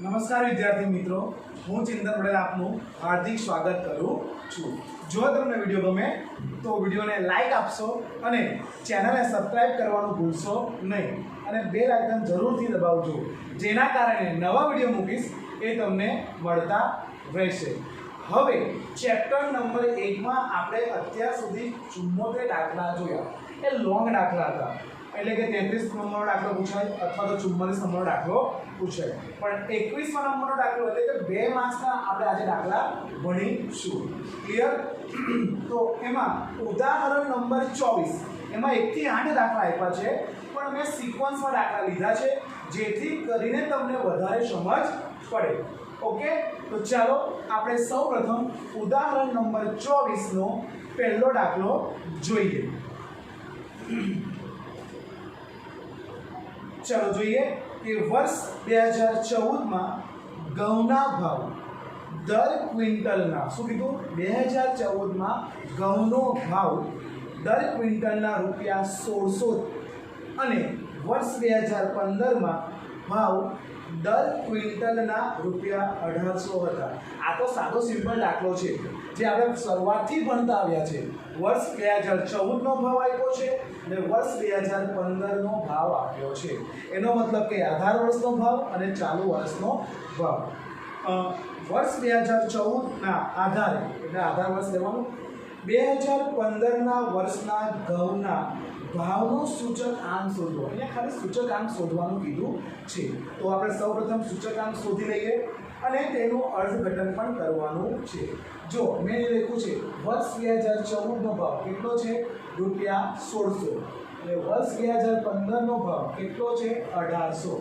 નમસ્કાર વિદ્યાર્થી મિત્રો, હું ચિંતન પટેલ આપનું હાર્દિક સ્વાગત કરું છું। જો તમને વિડીયો ગમે તો વિડીયોને લાઈક આપશો અને ચેનલને સબસ્ક્રાઇબ કરવાનું ભૂલશો નહીં અને બેલ આઇકન જરૂરથી દબાવજો, જેના કારણે નવા વિડીયો મૂકીશ એ તમને મળતા રહેશે। હવે ચેપ્ટર નંબર 1 માં આપણે અત્યાર સુધી 74 દાખલા જોયા। એ લોંગ દાખલા હતા, એટલે કે 33 નંબરનો દાખલો પૂછાય અથવા તો 44 નંબરનો દાખલો પૂછાય, પણ 21 નંબરનો દાખલો એટલે કે 2 માર્ક્સના આપણે આજે દાખલા ભણીશું। ક્લિયર? તો એમાં ઉદાહરણ નંબર 24 એમાં 1 થી 8 દાખલા આપ્યા છે, પણ મેં સિક્વન્સમાં દાખલા લીધા છે જેથી કરીને તમને વધારે સમજ પડે। ઓકે, તો ચાલો આપણે સૌપ્રથમ ઉદાહરણ નંબર 24 નો પહેલો દાખલો જોઈએ। चलो જોઈએ કે વર્ષ 2014 માં ઘઉંના ભાવ દર ક્વિન્ટલના શું કીધું 2014 માં ઘઉંનો ભાવ દર ક્વિન્ટલના ₹1600 અને વર્ષ 2015 માં ભાવ દર ક્વિન્ટલના ₹1800 હતા। આ તો સાદો સિમ્પલ દાખલો છે જે આપણે શરૂઆતથી ભણતા આવ્યા છે। વર્ષ 2014 નો ભાવ આપ્યો છે અને વર્ષ 2015 નો ભાવ આપ્યો છે। એનો મતલબ કે આધાર વર્ષનો ભાવ અને ચાલુ વર્ષનો ભાવ। વર્ષ 2014 ના આધારે એટલે આધાર વર્ષ લેવાનું, 2015 ના વર્ષના ઘઉંના ભાવનો સૂચકાંક શોધવો। અહીંયા ખાલી સૂચકાંક શોધવાનું કીધું છે, તો આપણે સૌપ્રથમ સૂચકાંક શોધી લઈએ અને તેનું અર્થઘટન પણ કરવાનું છે। જો મેં લખ્યું છે વર્ષ 2014 નો ભાવ કેટલો છે ₹1600 અને વર્ષ 2015 નો ભાવ કેટલો છે 1800।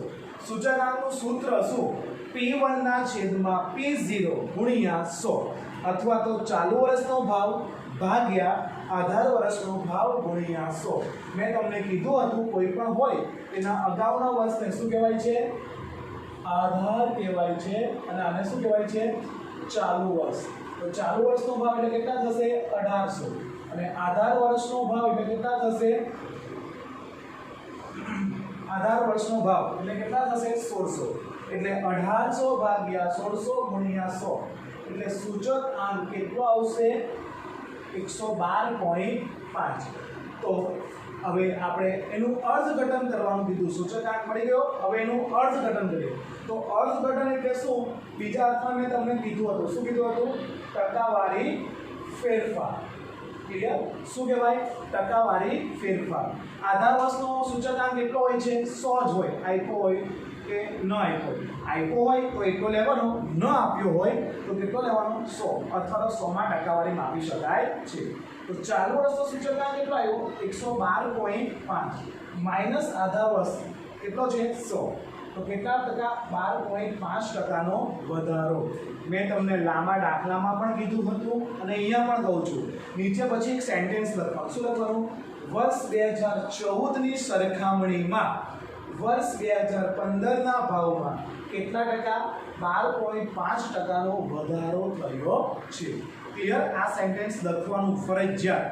સૂચકાંકનું સૂત્ર શું? P1 ના છેદમાં P0 ગુણ્યા 100 અથવા તો ચાલુ વર્ષનો ભાવ ભાગ્યા આધાર વર્ષનો ભાવ ગુણ્યા 100। મેં તમને કીધું હતું કોઈ પણ હોય તેના અગાઉના વર્ષને શું કહેવાય છે? આધાર કહેવાય છે અને આને શું કહેવાય છે? ચાલુ વર્ષ। તો ચાલુ વર્ષનો ભાવ એટલે કેટલા થશે? 1800 અને આધાર વર્ષનો ભાવ એટલે કેટલા થશે? આધાર વર્ષનો ભાવ એટલે કેટલા થશે? 1600। એટલે 1800 ભાગ્યા 1600 ગુણ્યા 100 એટલે સૂચકાંક કેટલો આવશે? 112.5। તો હવે આપણે એનું અર્થઘટન કરવાનું કીધું। સૂચકાંક મળી ગયો, હવે એનું અર્થઘટન કરીએ। તો અર્થઘટન એટલે શું? બીજા અર્થમાં મેં તમને કીધું હતું, શું કીધું હતું? ટકાવારી ફેરફાર। ક્લિયર? શું કહેવાય? ટકાવારી ફેરફાર। આધાર વર્ષનો સૂચકાંક કેટલો હોય છે? 100 જ હોય, આપ્યો હોય કે ન આપ્યો હોય। આપ્યો હોય તો એટલો લેવાનો, ન આપ્યો હોય તો કેટલો લેવાનો? 100 અથવા તો 100 માં ટકાવારી માપી શકાય છે। તો ચાલુ વર્ષનો સૂચકાંક કેટલો આવ્યો? 112.5 માઈનસ આધાર વર્ષ કેટલો છે? 100। તો કેટલા ટકા? 12.5% વધારો। મેં તમને લાંબા દાખલામાં પણ કીધું હતું અને અહીંયા પણ કહું છું। નીચે પછી એક સેન્ટેન્સ લખવાનું। શું લખવાનું? વર્ષ 2014 ની સરખામણીમાં વર્ષ 2015 ના ભાવમાં કેટલા ટકા? 12.5%નો વધારો થયો છે। ક્લિયર? આ સેન્ટેન્સ લખવાનું ફરજિયાત।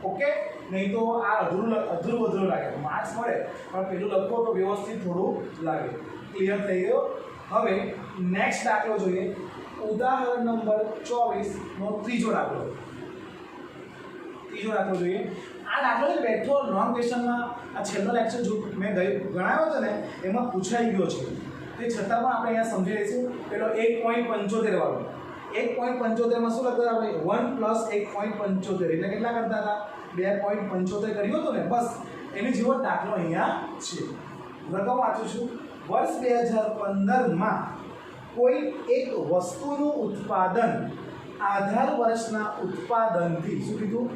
ઓકે, નહીં તો આ અધૂરું લાગે, માર્ક્સ મળે પણ પેલું લખો તો વ્યવસ્થિત થોડું લાગે। ક્લિયર થઈ ગયો? હવે નેક્સ્ટ દાખલો જોઈએ। ઉદાહરણ નંબર 24 નો ત્રીજો દાખલો જોઈએ। આ દાખલો છે બેઠો લોંગ ક્વેશ્ચનમાં, આ છેલ્લો લેક્ચર જો મેં ગણાવ્યો હતો ને એમાં પૂછાઈ ગયો છે, તે છતાં પણ આપણે અહીંયા સમજી લઈશું। પેલો 1.75 વાળો 1.75 માં શું લખતા આપણે? 1 + 1.75 એટલે કેટલા કરતા હતા? 2.75 કર્યું હતું ને, બસ એની જેવો દાખલો અહીંયા છે। રકમ વાંચું છું। વર્ષ 2015 માં કોઈ એક વસ્તુનું ઉત્પાદન આધાર વર્ષના ઉત્પાદનથી, શું કીધું?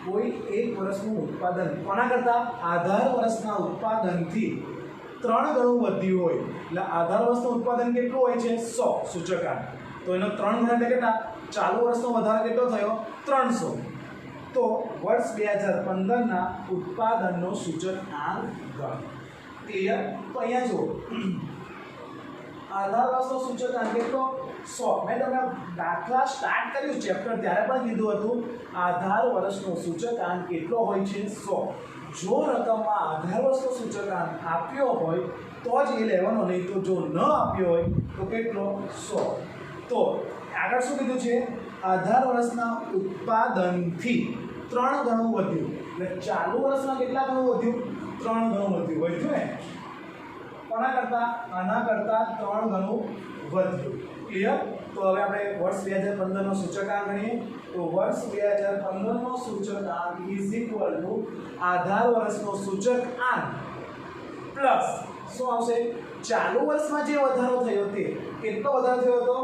કોઈ એક વર્ષનું ઉત્પાદન કોના કરતા? આધાર વર્ષના ઉત્પાદનથી 3 ગણું વધ્યું હોય, એટલે આધાર વર્ષનું ઉત્પાદન કેટલું હોય છે? 100 સૂચકાંક। તો એનો 3 ગણો એટલે કેટલા? ચાલુ વર્ષનો વધારો કેટલો થયો? 300। તો વર્ષ 2015 ના ઉત્પાદનનો સૂચકાંક ગણ। ક્લિયર? તો અહીંયા જુઓ, આધાર વર્ષનો સૂચકાંક કેટલો 100. મેં તમને દાખલા સ્ટાર્ટ કર્યું ચેપ્ટર ત્યારે પણ કીધું હતું આધાર વર્ષનો સૂચકાંક કેટલો હોય છે 100. જો રકમમાં આધાર વર્ષનો સૂચકાંક આપ્યો હોય તો જ એ લેવાનો, નહીં તો જો ન આપ્યો હોય તો કેટલો 100. તો આગળ શું કીધું છે આધાર વર્ષના ઉત્પાદનથી 3 ગણું વધ્યું. એટલે ચાલુ વર્ષમાં કેટલા ગણું વધ્યું 3 ગણું વધ્યું ને કોના કરતા આના કરતા 3 ગણું વધ્યું. ક્લિયર. તો હવે આપણે વર્ષ 2015 નો સૂચકાંક ગણીએ તો વર્ષ 2015 નો સૂચકાંક ઇઝ ઇક્વલ ટુ આધાર વર્ષનો સૂચકાંક પ્લસ શું આવશે ચાલુ વર્ષમાં જે વધારો થયો તે કેટલો વધારો થયો હતો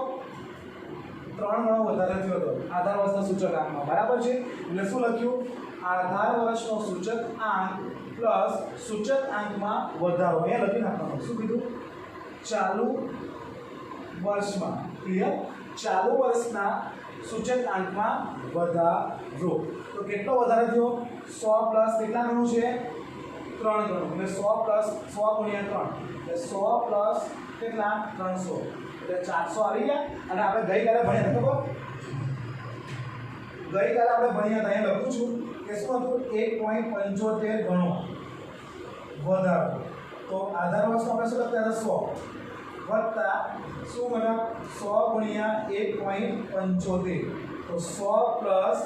3 ગણો વધારો થયો હતો આધાર વર્ષના સૂચકાંકમાં. બરાબર છે. એટલે શું લખ્યું આધાર વર્ષનો સૂચકાંક પ્લસ સૂચકાંકમાં વધારો. અહીંયા લખી નાખવાનું શું કીધું ચાલુ વર્ષમાં. ક્લિયર. ચાલુ વર્ષના સૂચકાંકમાં વધારો. તો કેટલો વધારો થયો 100 પ્લસ કેટલા ગણું છે 3 ગણું. એટલે 100 પ્લસ 100 ગુણ્યા 3 એટલે 100 પ્લસ કેટલા 300 એટલે 400 આવી ગયા. અને આપણે ગઈકાલે ભણ્યા તો ગઈકાલે આપણે ભણ્યા હતા અહીંયા લખું છું કે શું હતું 1.75 ગણો વધારો. તો આધાર વર્ષનો આપણે શું લખતા હતા 100 વત્તા શું બન્યા 100 ગુણ્યા 1.75 તો 100 પ્લસ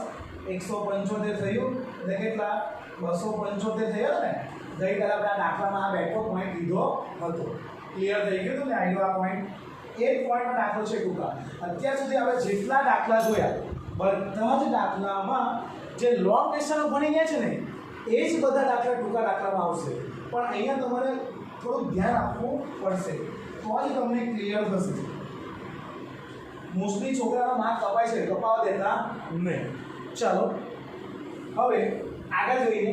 175 થયું એટલે કેટલા 275 થયા ને. ગઈકાલે આપણે આ દાખલામાં આ બેઠો પોઈન્ટ લીધો હતો. ક્લિયર થઈ ગયું હતું ને આવ્યો આ પોઈન્ટ. એક પોઈન્ટનો દાખલો છે ટૂંકા. અત્યાર સુધી આપણે જેટલા દાખલા જોયા બધા જ દાખલામાં જે લોંગ ક્વેશ્ચનો ભણી ગયા છે ને એ જ બધા દાખલા ટૂંકા દાખલામાં આવશે. પણ અહીંયા તમારે થોડું ધ્યાન આપવું પડશે તો જ તમને ક્લિયર થશે. મોસ્ટલી છોકરાના માર્ક કપાય છે, કપાવા દેતા નહીં. ચાલો હવે આગળ જોઈએ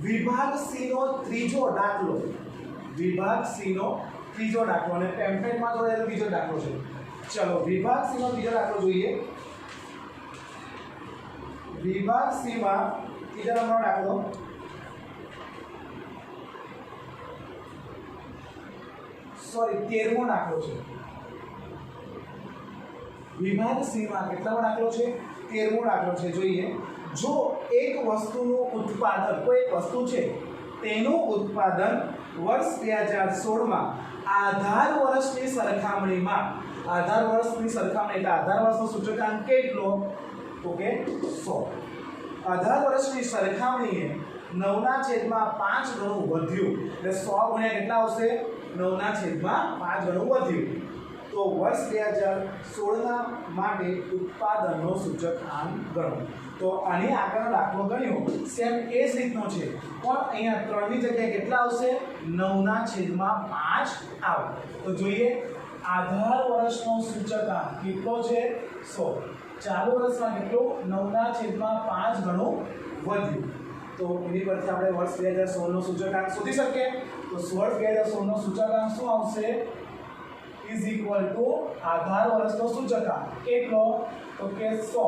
વિભાગ સી નો ત્રીજો દાખલો. વિભાગ સી નો ત્રીજો દાખલો અને ટેમ્પલેટમાં જોડેલો ત્રીજો દાખલો છે. ચલો વિભાગ સી નો ત્રીજો દાખલો જોઈએ. વિભાગ સી માં ત્રીજા નંબરનો દાખલો સોરી 13મો દાખલો છે. વિભાગ સી માં કેટલામો દાખલો છે 13મો દાખલો છે. જોઈએ જો એક વસ્તુનું ઉત્પાદન કોઈ એક વસ્તુ છે તેનું ઉત્પાદન વર્ષ 2016 માં આધાર વર્ષની સરખામણીમાં આધાર વર્ષની સરખામણી એટલે આધાર વર્ષનો સૂચકાંક કેટલો તો કે 100. આધાર વર્ષની સરખામણીએ 9/5 ગણું વધ્યું એટલે 100 ગુણ્યા કેટલા આવશે 9/5 ગણું વધ્યું. તો વર્ષ 2016 માટે ઉત્પાદનનો સૂચકાંક ગણો. તો આની આગળનો દાખલો ગણ્યો સેમ એ જ રીતનો છે પણ અહીંયા 3 ની જગ્યાએ કેટલા આવશે 9/5 આવે. તો જોઈએ આધાર વર્ષનો સૂચકાંક કેટલો છે 100. ચાલુ વર્ષમાં કેટલું 9/5 ગણું વધ્યું. તો એની પરથી આપણે વર્ષ 2016 નો સૂચકાંક શોધી શકીએ. તો વર્ષ 2016 નો સૂચકાંક શું આવશે ઇઝ ઇક્વલ ટુ આધાર વર્ષનો સૂચકાંક કેટલો તો કે 100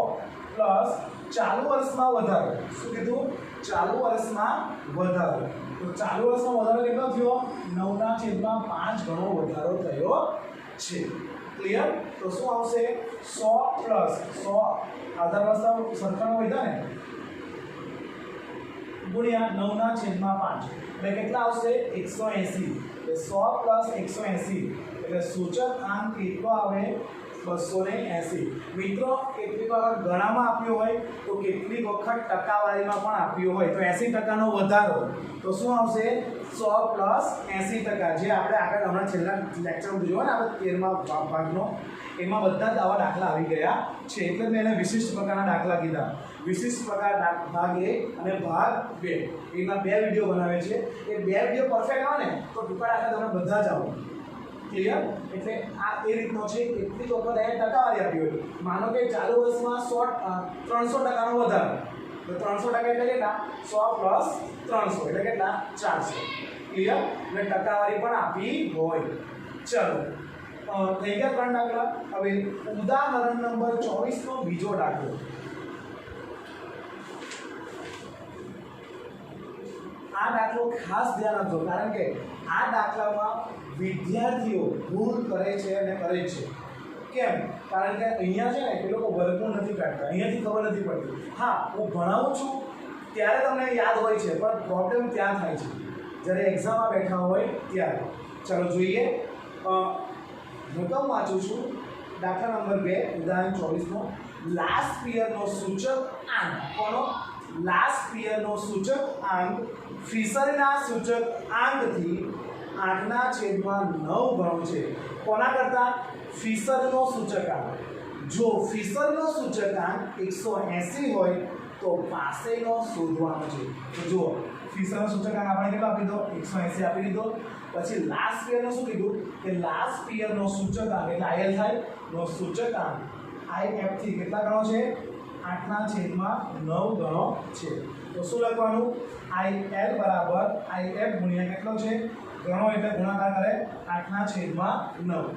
પ્લસ ચાલુ વર્ષમાં વધારો. શું કીધું ચાલુ વર્ષમાં વધારો. તો ચાલુ વર્ષમાં વધારો કેટલો થયો 9/5 ગણો વધારો થયો છે. ક્લિયર. તો શું આવશે 100 પ્લસ 100 આધાર વર્ષના સરખામણી વધ્યા ને ગુણ્યા 9/5 એટલે કેટલા આવશે 180. એટલે 100 પ્લસ 180 એટલે સૂચકાંક કેટલો આવે 280. મિત્રો કેટલીક વખત ગણામાં આપ્યો હોય તો કેટલીક વખત ટકાવારીમાં પણ આપ્યો હોય તો 80% નો વધારો તો શું આવશે 100 પ્લસ 80%. જે આપણે આગળ હમણાં છેલ્લા લેક્ચરમાં જોયો ને આપણે 13મા ભાગનો એમાં બધા જ આવા દાખલા આવી ગયા છે. એટલે મેં એને વિશિષ્ટ પ્રકારના દાખલા કીધા. વિશિષ્ટ પ્રકાર ભાગ 1 અને ભાગ 2 એના 2 વિડીયો બનાવે છે. એ 2 વિડીયો પરફેક્ટ આવે ને તો ટૂંકા દાખલા તમને બધા જ આવે. ક્લિયર. એટલે આ એ રીતનો છે. કેટલીક વખત એ ટકાવારી આપી હોય માનો કે ચાલુ વર્ષમાં 300% નો વધારો તો 300% એટલે કેટલા 100 પ્લસ 300 એટલે કેટલા 400. ક્લિયર. એટલે ટકાવારી પણ આપી હોય. ચલો થઈ ગયા 3 દાખલા. હવે ઉદાહરણ નંબર 24 નો બીજો દાખલો. આ દાખલો ખાસ ધ્યાન આપજો, કારણ કે આ દાખલામાં વિદ્યાર્થીઓ ભૂલ કરે છે અને કરે છે. કેમ? કારણ કે અહીંયા છે ને એ લોકો વર્ગમૂળ નથી કાઢતા, અહીંયાથી ખબર નથી પડતી. હા, હું ભણાવું છું ત્યારે તમને યાદ હોય છે, પણ પ્રોબ્લેમ ત્યાં થાય છે જ્યારે એક્ઝામમાં બેઠા હોય ત્યારે. ચાલો જોઈએ. રકમ વાંચું છું. દાખલા નંબર 2 ઉદાહરણ 24 નો લાસ્ટ પિયરનો સૂચક આંક. કોનો? લાસ્ટ પિયરનો સૂચક આંક ફિશરના સૂચક આંકથી 8/9 ગણો છે. કોના કરતા? ફિશરનો સૂચકાંક. જો ફિશરનો સૂચકાંક 180 હોય તો પાસેનો શોધવાનો છે. તો જુઓ, ફિશરનો સૂચકાંક આપણે કેટલો આપી દીધો? 180 આપી દીધો. પછી લાસ્ટ પિયરનો શું કીધું? કે લાસ્ટ પિયરનો સૂચકાંક એટલે IL થાય નો સૂચકાંક IF થી કેટલા ગણો છે? 8/9 ગણો છે. તો શું લખવાનું? IL બરાબર IF ગુણ્યા કેટલો છે? ગણો એટલે ગુણાકાર કરે 8/9.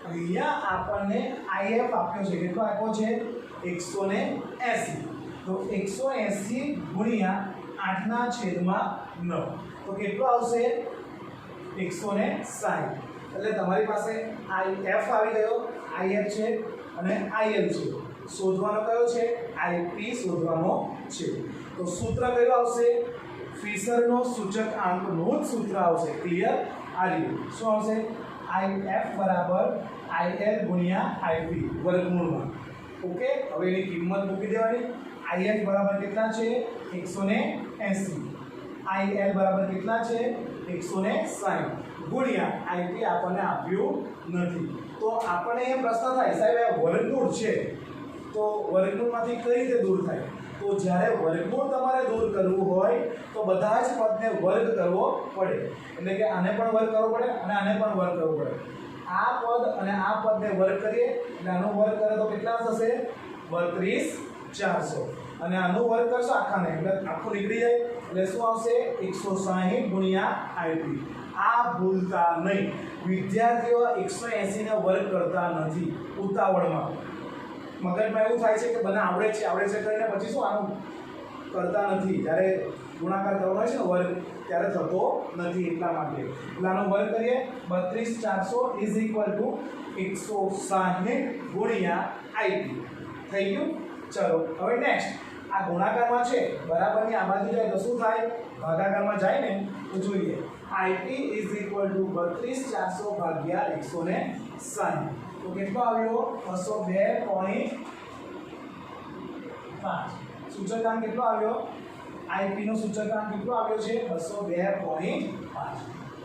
અહીંયા આપણને IF આપ્યો છે. કેટલો આપ્યો છે? 180. તો 180 ગુણ્યા 8/9 તો કેટલો આવશે? 160. એટલે તમારી પાસે IF આવી ગયો, IF છે અને IL છે. શોધવાનો કયો છે? IP શોધવાનો છે. તો સૂત્ર કયું આવશે? ફિશરનો સૂચકાંકનું જ સૂત્ર આવશે. ક્લિયર? આ રીતે શું આવશે? IF બરાબર IL ગુણ્યા IP વર્ગમૂળમાં. ઓકે, હવે એની કિંમત મૂકી દેવાની. IF બરાબર કેટલા છે? 180. IL બરાબર કેટલા છે? 160 ગુણ્યા IP આપણને આપ્યું નથી. તો આપણને એ પ્રશ્ન થાય, સાહેબ આ વર્ગમૂળ છે તો વર્ગમૂળમાંથી કઈ રીતે દૂર થાય? તો જ્યારે વર્ગમૂળ તમારે દૂર કરવું હોય તો બધા જ પદને વર્ગ કરવો પડે. એટલે કે આને પણ વર્ગ કરવો પડે અને આને પણ વર્ગ કરવો પડે. આ પદ અને આ પદને વર્ગ કરીએ એટલે આનો વર્ગ કરે તો કેટલા થશે? 32,400. અને આનો વર્ગ કરશો આખાને એટલે આખું નીકળી જાય એટલે શું આવશે? 160 ગુણ્યા IP. આ ભૂલતા નહીં. વિદ્યાર્થીઓ 180 ને વર્ગ કરતા નથી ઉતાવળમાં. મગજમાં એવું થાય છે કે બને આવડે છે કરીને પછી શું આનું કરતા નથી. જ્યારે ગુણાકાર કરવાનો હોય છે ને વર્ગ ત્યારે થતો નથી. એટલા માટે એટલે આનો વર્ગ કરીએ 32,400 ઇઝ ઇક્વલ ટુ 160 ગુણ્યા IP. થઈ ગયું? ચલો હવે નેક્સ્ટ. આ ગુણાકારમાં છે, બરાબરની આ બાજુ જાય તો શું થાય? ભાગાકારમાં જાય ને તો જોઈએ. IP ઇઝ ઇક્વલ ટુ 32,400 ભાગ્યા 160. તો કેટલો આવ્યો? 202.5. સૂચકાંક કેટલો આવ્યો? IP નો સૂચકાંક કેટલો આવ્યો છે? 202.5.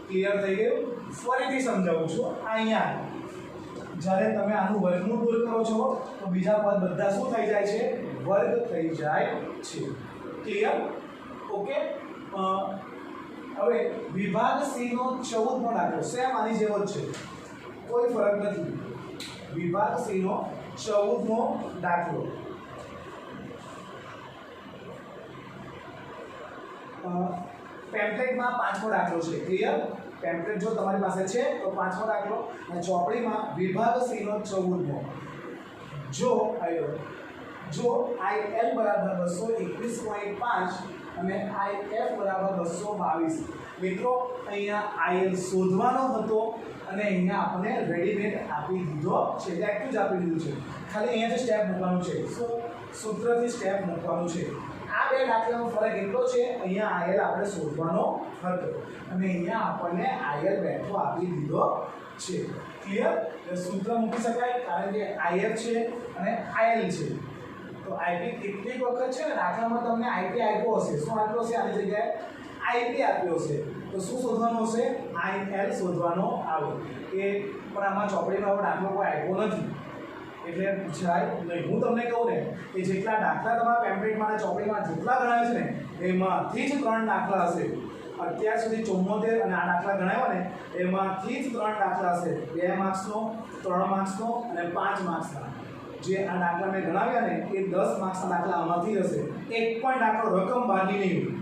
ક્લિયર થઈ ગયું? ફરીથી સમજાવું છું. અહીંયા જ્યારે તમે આનું વર્ગમૂળ દૂર કરો છો તો બીજા પદ બધા શું થઈ જાય છે? વર્ગ થઈ જાય છે. ક્લિયર? ઓકે. હવે વિભાગ C નો 14મો દાખલો સેમ આની જેવો જ છે, કોઈ ફરક નથી. વિભાગ C નો 14મો દાખલો. પેમ્પલેટમાં 5મો દાખલો છે. ક્લિયર? પેમ્પલેટ જો તમારી પાસે છે તો 5મો દાખલો અને ચોપડીમાં વિભાગ C નો 14મો. જો IL બરાબર 221.5 અને IF બરાબર 222. મિત્રો અહીંયા IL શોધવાનો હતો અને અહીંયા આપણે રેડીમેડ આપી દીધો છે. લેક્ચર જ આપી દીધું છે. ખાલી અહીંયા જે સ્ટેપ મૂકવાનું છે, શું સૂત્રથી સ્ટેપ મૂકવાનું છે. આ બે દાખલાનો ફરક એટલો છે, અહીંયા IL આપણે શોધવાનો હતો અને અહીંયા આપણને IL બેઠો આપી દીધો છે. ક્લિયર? એટલે સૂત્ર મૂકી શકાય કારણ કે IF છે અને IL છે. તો IP કેટલીક વખત છે ને દાખલામાં તમને IP આપ્યો હશે. શું આપ્યો હશે? આની જગ્યાએ IP આપ્યો હશે. તો શું શોધવાનું હશે? IL શોધવાનો આવે. એ પણ આમાં ચોપડીમાં દાખલો કોઈ આપ્યો નથી એટલે પૂછાય નહીં. હું તમને કહું ને કે જેટલા દાખલા તમારા પેમ્પલેટમાં અને ચોપડીમાં જેટલા ગણાય છે ને એમાંથી જ 3 દાખલા હશે. અત્યાર સુધી 74 અને આ દાખલા ગણાવ્યા ને એમાંથી જ 3 દાખલા હશે. 2 માર્ક્સનો, 3 માર્ક્સનો અને 5 માર્ક્સના. જે આ દાખલા મેં ગણાવ્યા ને એ 10 માર્ક્સના દાખલા આમાંથી હશે. એક પણ દાખલો રકમ બહારની નહીં હોય.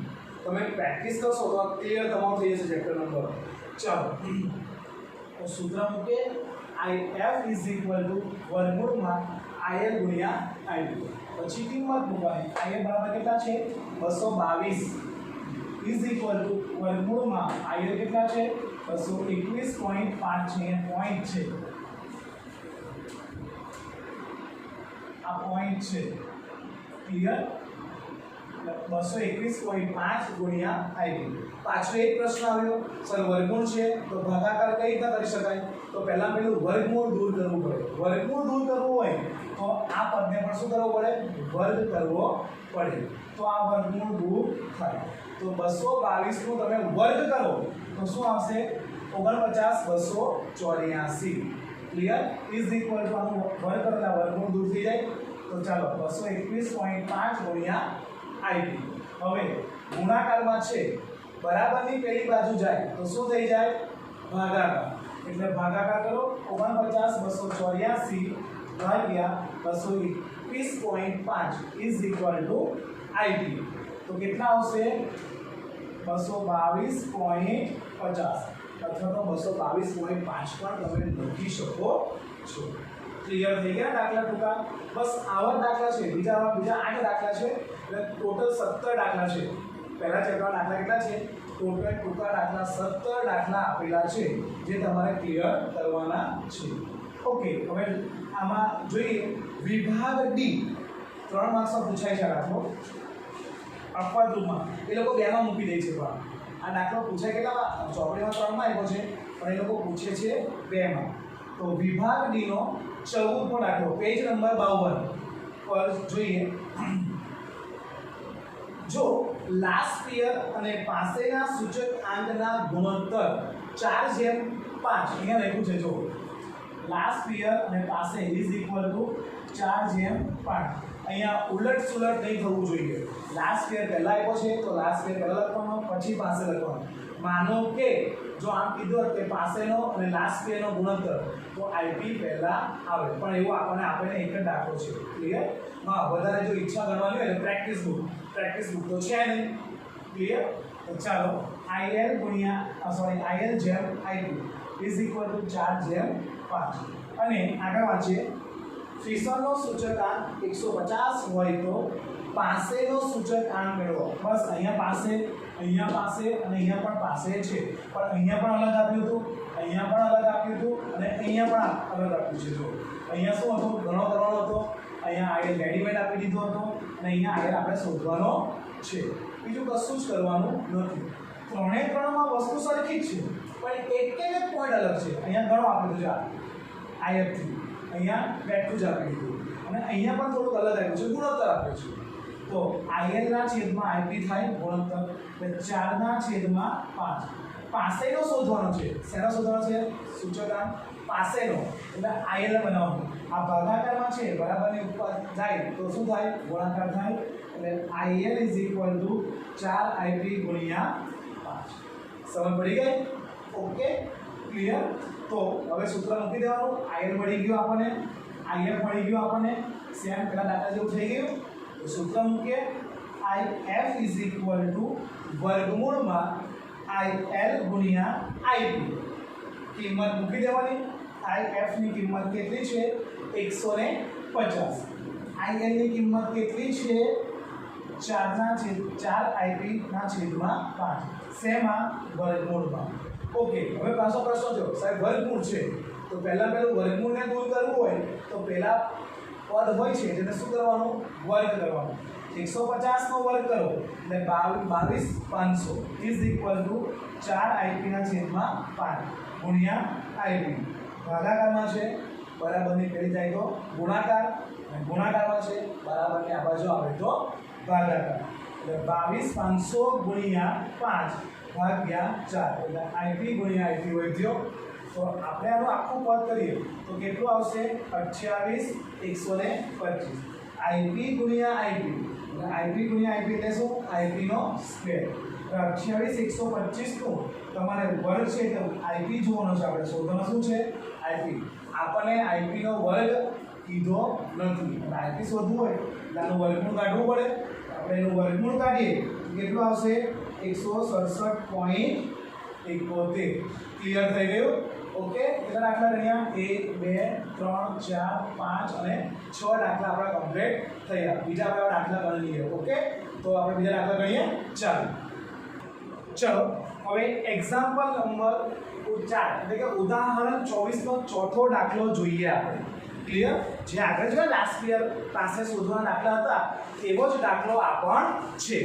તમે પ્રેક્ટિસ કરશો તો ક્લિયર તમારું થઈ જશે ચેપ્ટર નંબર. ચાલો તો સૂત્ર મૂકે IF ઇઝ ઇક્વલ ટુ વર્ગમૂળમાં IL ગુણ્યા IP. પછી કિંમત મૂકવાની. IL બરાબર કેટલા છે? 222 ઇઝ ઇક્વલ ટુ વર્ગમૂળમાં IL કેટલા છે 221.5 છે પોઈન્ટ છે આ પોઈન્ટ છે ક્લિયર 221.5 ગુણ્યા IB પાછો એક પ્રશ્ન આવ્યો સર વર્ગમૂળ છે તો ભાગાકાર કઈ રીતે કરી શકાય તો પહેલા પેલું વર્ગમૂળ દૂર કરવું પડે વર્ગમૂળ દૂર કરવું હોય તો આ પદને પણ શું કરવો પડે વર્ગ કરવો પડે તો આ વર્ગમૂળ દૂર થાય તો 222 નું તમે વર્ગ કરો તો શું આવશે 49,284 ક્લિયર ઇઝ ઇક્વલ ટુ આનું વર્ગ કરતા વર્ગમૂળ દૂર થઈ જાય તો ચાલો 221.5 ગુણ્યા IB હવે ગુણાકારમાં છે બરાબરની પેલી બાજુ જાય તો શું થઈ જાય ભાગાકાર એટલે ભાગાકાર કરો 49,284 ભાગ્યા 221.5 ઇઝ ઇક્વલ ટુ IB તો કેટલા આવશે 222.50 અથવા તો 222.5 પણ તમે લખી શકો છો ક્લિયર થઈ ગયા દાખલા ટૂંકા બસ આવા દાખલા છે બીજા 8 દાખલા છે એટલે ટોટલ 17 દાખલા છે પહેલા ચેપ્ટરના દાખલા કેટલા છે ટોટલ ટૂંકા દાખલા 17 દાખલા આપેલા છે જે તમારે ક્લિયર કરવાના છે ઓકે હવે આમાં જોઈએ વિભાગ ડી 3 માર્ક્સમાં પૂછાય છે દાખલો અપવાદ રૂપમાં એ લોકો 2 માં મૂકી દે છે પણ આ દાખલો પૂછાય કેટલામાં ચોપડીમાં 3 માં આવ્યો છે પણ એ લોકો પૂછે છે 2 માં તો વિભાગ ડી નો 14મો દાખલો પેજ નંબર 52 પર જોઈએ જો લાસ્ટ યર અને પાસેના સૂચકાંકના ગુણોત્તર 4:5 અહીંયા લખ્યું છે જો લાસ્ટ યર અને પાસે ઇઝ ઇક્વલ ટુ 4:5 અહીંયા ઉલટ સુલટ નહીં થવું જોઈએ લાસ્ટ યર પહેલા આપ્યો છે તો લાસ્ટ યર પહેલા લખવાનો પછી પાસે લખવાનો માનો કે જો આમ કીધું કે પાસેનો અને લાસ્ટ યરનો ગુણોત્તર તો IP પહેલા આવે પણ એવું આપણને એક જ દાખલો છે ક્લિયર હા વધારે જો ઈચ્છા કરવાની હોય તો પ્રેક્ટિસ બુક તો છે નહીં ક્લિયર તો ચાલો IL જેમ IP ઇઝ ઇક્વલ ટુ 4:5 અને આગળ વાંચીએ ફિશરનો સૂચકાંક 150 હોય તો પાસેનો સૂચકાંક મેળવો બસ અહીંયા પાસે અને અહીંયા પણ પાસે છે પણ અહીંયા પણ અલગ આપ્યું હતું અહીંયા પણ અલગ આપ્યું હતું અને અહીંયા પણ અલગ આપ્યું છે જો અહીંયા શું હતું ઘણો કરવાનો હતો અહીંયા IL રેડીમેડ આપી દીધો હતો અને અહીંયા IL આપણે શોધવાનો છે બીજું કશું જ કરવાનું નથી ત્રણેમાં વસ્તુ સરખી જ છે પણ એક પોઈન્ટ અલગ છે અહીંયા ઘણો આપ્યું છે IF થી અહીંયા બેઠું જ આપી દીધું અને અહીંયા પણ થોડુંક અલગ આવ્યું છે ગુણોત્તર આપ્યો છે તો IL ના છેદમાં IP થાય ગુણોત્તર એટલે 4/5 પાસેનો શોધવાનો છે શેનો શોધવાનો છે સૂચકાંક પાસેનો એટલે IL બનાવવાનો આ ભાગાકારમાં છે બરાબરની ઉપર જાય તો શું થાય ગુણાકાર થાય એટલે IL = 4IP ગુણ્યા 5 સમજ પડી ગઈ ઓકે ક્લિયર તો હવે સૂત્ર મૂકી દેવાનું IL મળી ગયું આપણને IF મળી ગયું આપણને સેમ પેલા દાખલા જેવું થઈ ગયું તો સૂત્ર મૂકીએ IF = વર્ગમૂળમાં IL ગુણ્યા IP કિંમત મૂકી દેવાની IF ની કિંમત કેટલી છે 150 IL ની કિંમત કેટલી છે 4/4 IP ના છેદમાં 5 શેમાં વર્ગમૂળમાં ઓકે હવે પાછો પ્રશ્ન જો સાહેબ વર્ગમૂળ છે તો પહેલા વર્ગમૂળને દૂર કરવું હોય તો પહેલા પદ હોય છે જેને શું કરવાનું વર્ગ કરવાનો 150 નો વર્ગ કરો એટલે 22,500 = 4IP ના છેદમાં 5 ગુણ્યા IP ભાગાકારમાં છે બરાબરની પેલી જાય તો ગુણાકાર અને ગુણાકારમાં છે બરાબરની આ બાજુ આવે તો ભાગાકાર એટલે 22,500 ગુણ્યા 5 ભાગ્યા 4 એટલે IP ગુણ્યા IP વધ્યો તો આપણે આનું આખું પદ કરીએ તો કેટલું આવશે 28,125 IP ગુણ્યા IP એટલે શું IP નો સ્ક્વેર 28,125 નું તમારે વર્ગ છે તો IP જોવાનો છે આપણે શોધવાનું શું છે IP આપણને IP નો વર્ગ કીધો નથી અને IP શોધવું હોય એટલે આનું વર્ગમૂળ કાઢવું પડે આપણે એનું વર્ગમૂળ કાઢીએ કેટલું આવશે 167.71 ક્લિયર થઈ ગયું ઓકે કેટલા દાખલા રહ્યા 1 2 3 4 5 અને 6 દાખલા આપણા કમ્પ્લીટ થયા બીજા આપણે દાખલા ગણી લઈએ ઓકે તો આપણે બીજા દાખલા ગણીએ ચાલો ચલો હવે એક્ઝામ્પલ નંબર 4 એટલે કે ઉદાહરણ 24 નો ચોથો દાખલો જોઈએ આપણે. ક્લિયર? જે આગળ જો લાસ્ટ યર પાસે શોધવાના દાખલા હતા એવો જ દાખલો આ પણ છે.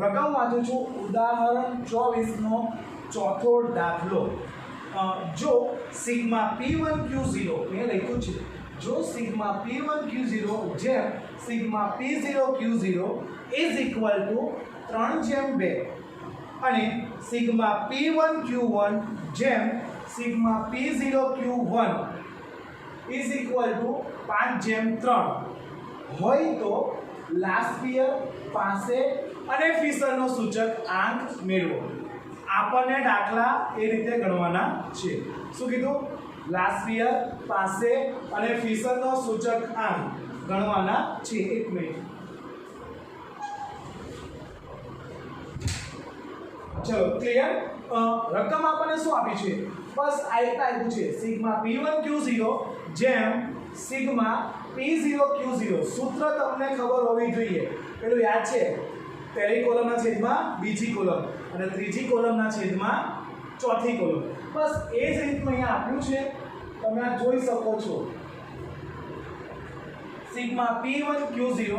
રકમ વાંચું છું ઉદાહરણ 24 નો ચોથો દાખલો. જો સિગ્મા P1Q0 મેં લખ્યું છે જો સિગ્મા P1Q0 જેમ sigma P0Q0 is equal to 3/2 અને સિગ્મા P1Q1 જેમ sigma P0Q1 is equal to 5/3 હોય તો લાસ્ટ યર પાસે અને ફિશરનો સૂચક આંક મેળવો. આપણને દાખલા એ રીતે ગણવાના છે. શું કીધું? લાસ્ટ યર પાસે અને ફિશરનો સૂચક આંક ગણવાના છે. 1 મિનિટ. ચલો ક્લિયર? રકમ આપણને શું આપી છે? બસ આ એક આપ્યું છે સિગ્મા P1Q0 જેમ સિગ્મા P0Q0. સૂત્ર તમને ખબર હોવી જોઈએ. પેલું યાદ છે, પહેલી કોલમના છેદમાં બીજી કોલમ અને ત્રીજી કોલમના છેદમાં ચોથી કોલમ. બસ એ જ રીતનું અહીંયા આપ્યું છે, તમે આ જોઈ શકો છો. સિગ્મા P1Q0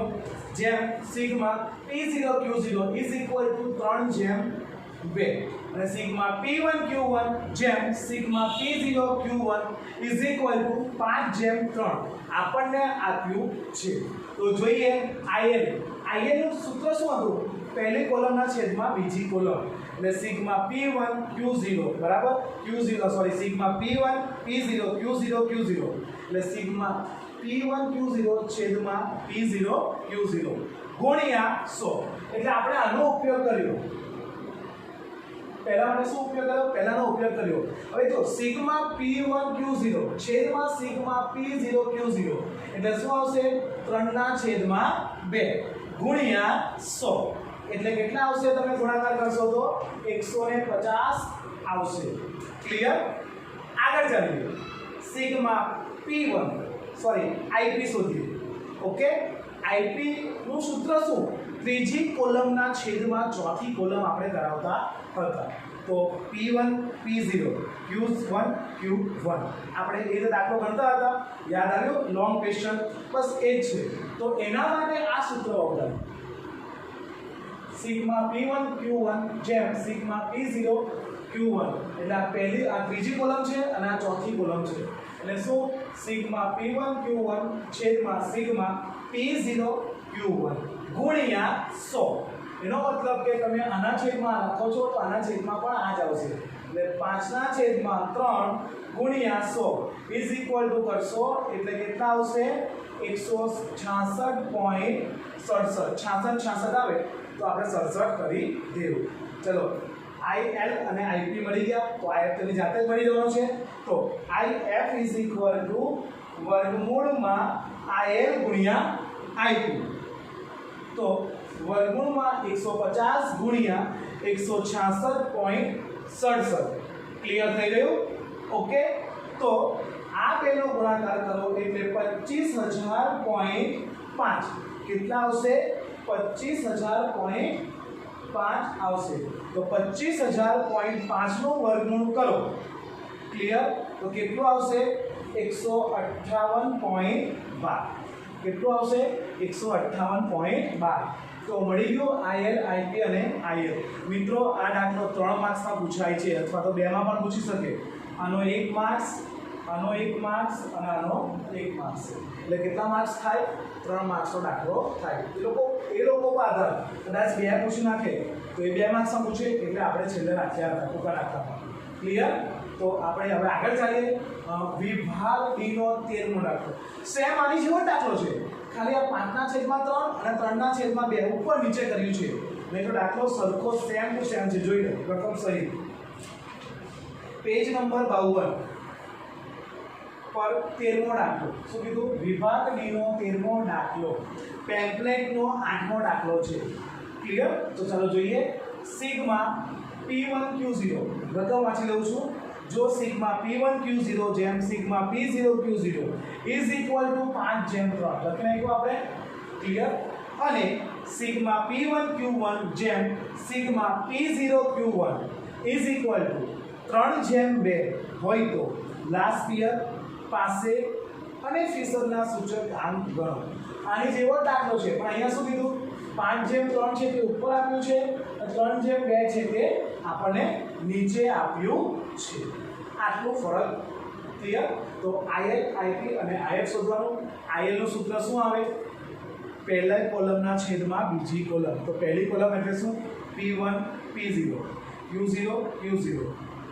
જેમ sigma P0Q0 is equal to 3/2 અને સિગ્મા P1Q1 જેમ sigma P0Q1 is equal to 5/3 આપણને આપ્યું છે. તો જોઈએ IL નું સૂત્ર શું હતું? પહેલી કોલમના છેદમાં બીજી કોલમ એટલે સિગ્મા P1Q0 બરાબર સિગ્મા P1 P0 Q0 એટલે સિગ્મા P1Q0 છેદમાં P0Q0 ગુણ્યા 100. એટલે આપણે આનો ઉપયોગ કર્યો. પહેલા માટે શું ઉપયોગ કર્યો? પહેલાનો ઉપયોગ કર્યો. હવે જો સિગ્મા P1Q0 છેદમાં સિગ્મા P0Q0 એટલે શું આવશે? 3/2 ગુણ્યા 100 એટલે કેટલા આવશે? તમે ગુણાકાર કરશો તો 150 આવશે. ક્લિયર? આગળ ચાલીએ. સિગ્મા P1 IP શોધીએ. ઓકે, IP નું સૂત્ર શું? ત્રીજી કોલમના છેદમાં ચોથી કોલમ આપણે કરાવતા હતા. તો P1 P0 Q1 Q1 આપણે એ રીતે દાખલો ગણતા હતા. યાદ આવ્યું? લોંગ ક્વેશ્ચન બસ એ જ છે. તો એના માટે આ સૂત્ર વપરાય. સિગ્મા P1 Q1 જેમ સિગ્મા P0 Q1 એટલે આ ત્રીજી કોલમ છે અને આ ચોથી કોલમ છે. એટલે શું? સિગ્મા P1 Q1 છેદમાં સિગ્મા P0 Q1 ગુણ્યા 100. એનો મતલબ કે તમે આના છેદમાં લખો છો તો આના છેદમાં પણ આ જ આવશે. એટલે 5/3 ગુણ્યા 100 ઇઝ ઇક્વલ ટુ કરશો એટલે કેટલા આવશે? 166.67 આવે તો આપણે 67 કરી દેવું. ચલો IL અને IP મળી ગયા તો IF તેની જાતે જ મળી જવાનો છે. તો IF ઇઝ ઇક્વલ ટુ વર્ગમૂળમાં IL ગુણ્યા IP. તો વર્ગમૂળમાં 150 ગુણ્યા 166.67. ક્લિયર થઈ ગયું? ઓકે, તો આ બેનો ગુણાકાર કરો એટલે 25,000.5 કેટલા આવશે? 25,000.5 આવશે. તો 25,000.5 નું વર્ગમૂળ કરો. ક્લિયર? તો કેટલું આવશે? 158.12. કેટલું આવશે? 158.12. તો મળી ગયું IL IP અને IL. મિત્રો આ દાખલો 3 માર્ક્સમાં પૂછાય છે અથવા તો 2 માં પણ પૂછી શકે. આનો 1 માર્ક્સ, આનો 1 માર્ક્સ અને આનો 1 માર્ક્સ. એટલે કેટલા માર્ક્સ થાય? 3 માર્ક્સનો દાખલો થાય. એ લોકો પર આધાર કદાચ 2 પૂછી નાખે તો એ 2 માર્ક્સમાં પૂછે એટલે આપણે છેલ્લે રાખ્યા હતા ટૂંકા દાખલા. ક્લિયર? તો આપણે હવે આગળ ચાલીએ. વિભાગ D નો 13મો દાખલો. સેમ આની જેવો દાખલો છે, ખાલી આ 5/3 અને 3/2 ઉપર નીચે કર્યું છે. મેં તો દાખલો સરખો સેમ ટુ સેમ છે. જોઈ લો રકમ સહિત. પેજ નંબર 52 પર 13મો દાખલો. શું કીધું? વિભાગ D નો 13મો દાખલો. પેમ્પલેટનો 8મો દાખલો છે. ક્લિયર? તો ચાલો જોઈએ. સિગ્મા P1Q0 રકમ વાંચી લઉં છું. જો સિગ્મા P1Q0 જેમ sigma P0Q0 is equal to 5/3 લખી નાખ્યું આપણે. ક્લિયર? અને સિગ્મા P1 Q1 જેમ sigma P0 Q1 is equal to 3/2 હોય તો લાસ્ટ યર પાસે અને ફિશરના સૂચકાંક ગણો. આની જેવો દાખલો છે પણ અહીંયા શું કીધું 5/3 છે તે ઉપર આપ્યું છે અને 3/2 છે તે આપણને નીચે આપ્યું છે. આટલું ફરક ક્લિયર. તો IL IP અને IF શોધવાનું. IL નું સૂત્ર શું આવે? પહેલા કોલમના છેદમાં બીજી કોલમ. તો પહેલી કોલમ એટલે શું? P1 P0 Q0 Q0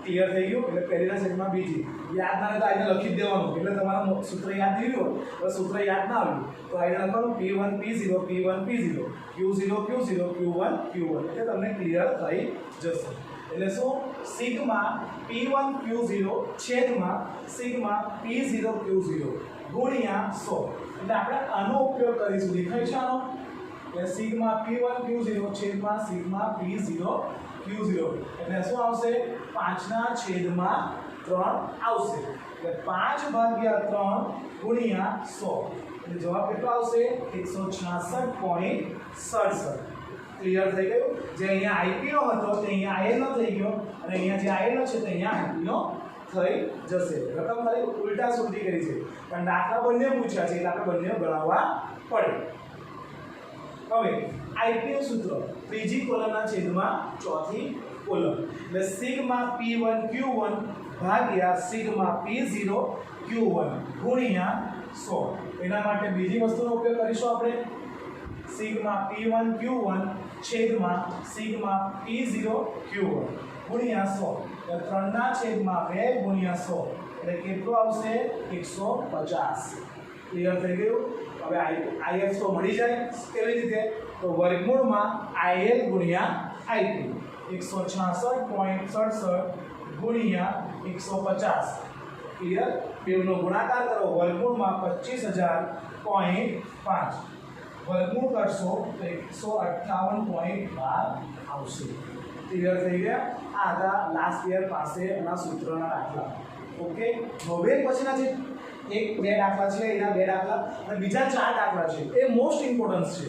clear થઈ ગયું. એટલે પહેલીના છેદમાં બીજી. યાદ ના તો આને લખી જ દેવાનું. એટલે તમારું સૂત્ર યાદ થઈ ગયું. હવે સૂત્ર યાદ ના આવ્યું તો આને લખવાનું P1 P0 P1 P0 Q0 Q0 Q1 Q1 એટલે તમને ક્લિયર થઈ જશે. એટલે શું? સિગ્મા P1 Q0 છેદમાં સિગ્મા P0 Q0 ગુણ્યા 100. એટલે આપણે આનો ઉપયોગ કરીશું. દેખાય છે આનો? એટલે સિગ્મા P1 Q0 છેદમાં સિગ્મા P0 Q0 એટલે શું આવશે? 5/3 આવશે. એટલે 5/3 ગુણ્યા 100 એટલે જવાબ કેટલો આવશે? 166.67. ક્લિયર થઈ ગયું. જે અહીંયા IP નો હતો તે અહીંયા IL નો થઈ ગયો અને અહીંયા જે IL નો છે તે અહીંયા IP નો થઈ જશે. રકમ ખાલી ઉલટા સુલટી કરી છે પણ દાખલા બંને પૂછ્યા છે એટલે આપણે બંને ગણાવવા પડે. હવે IP નું સૂત્ર ત્રીજી કોલમના છેદમાં ચોથી કોલમ એટલે સિગ્મા P1 Q1 ભાગ્યા સિગ્મા P0 Q1 ગુણ્યા 100. એના માટે બીજી વસ્તુનો ઉપયોગ કરીશું આપણે. સિગ્મા P1 Q1 છેદમાં સિગ્મા P0 Q1 ગુણ્યા 100. એટલે 3/2 ગુણ્યા 100 એટલે કેટલું આવશે? 150. ક્લિયર થઈ ગયું. હવે IF તો મળી જાય. કેવી રીતે? તો વર્ગમૂળમાં IL ગુણ્યા IP 166.67 ગુણ્યા 150. ક્લિયર. બેવનો ગુણાકાર કરો વર્ગમૂળમાં 25,000.5 વર્ગમૂળ કરશો તો 158.12 આવશે. ક્લિયર થઈ ગયા. આ હતા લાસ્ટ યર પાસે એના સૂત્રના દાખલા. ઓકે. હવે પછીના જે એક બે દાખલા છે એના બે દાખલા અને બીજા 4 દાખલા છે એ મોસ્ટ ઇમ્પોર્ટન્ટ છે.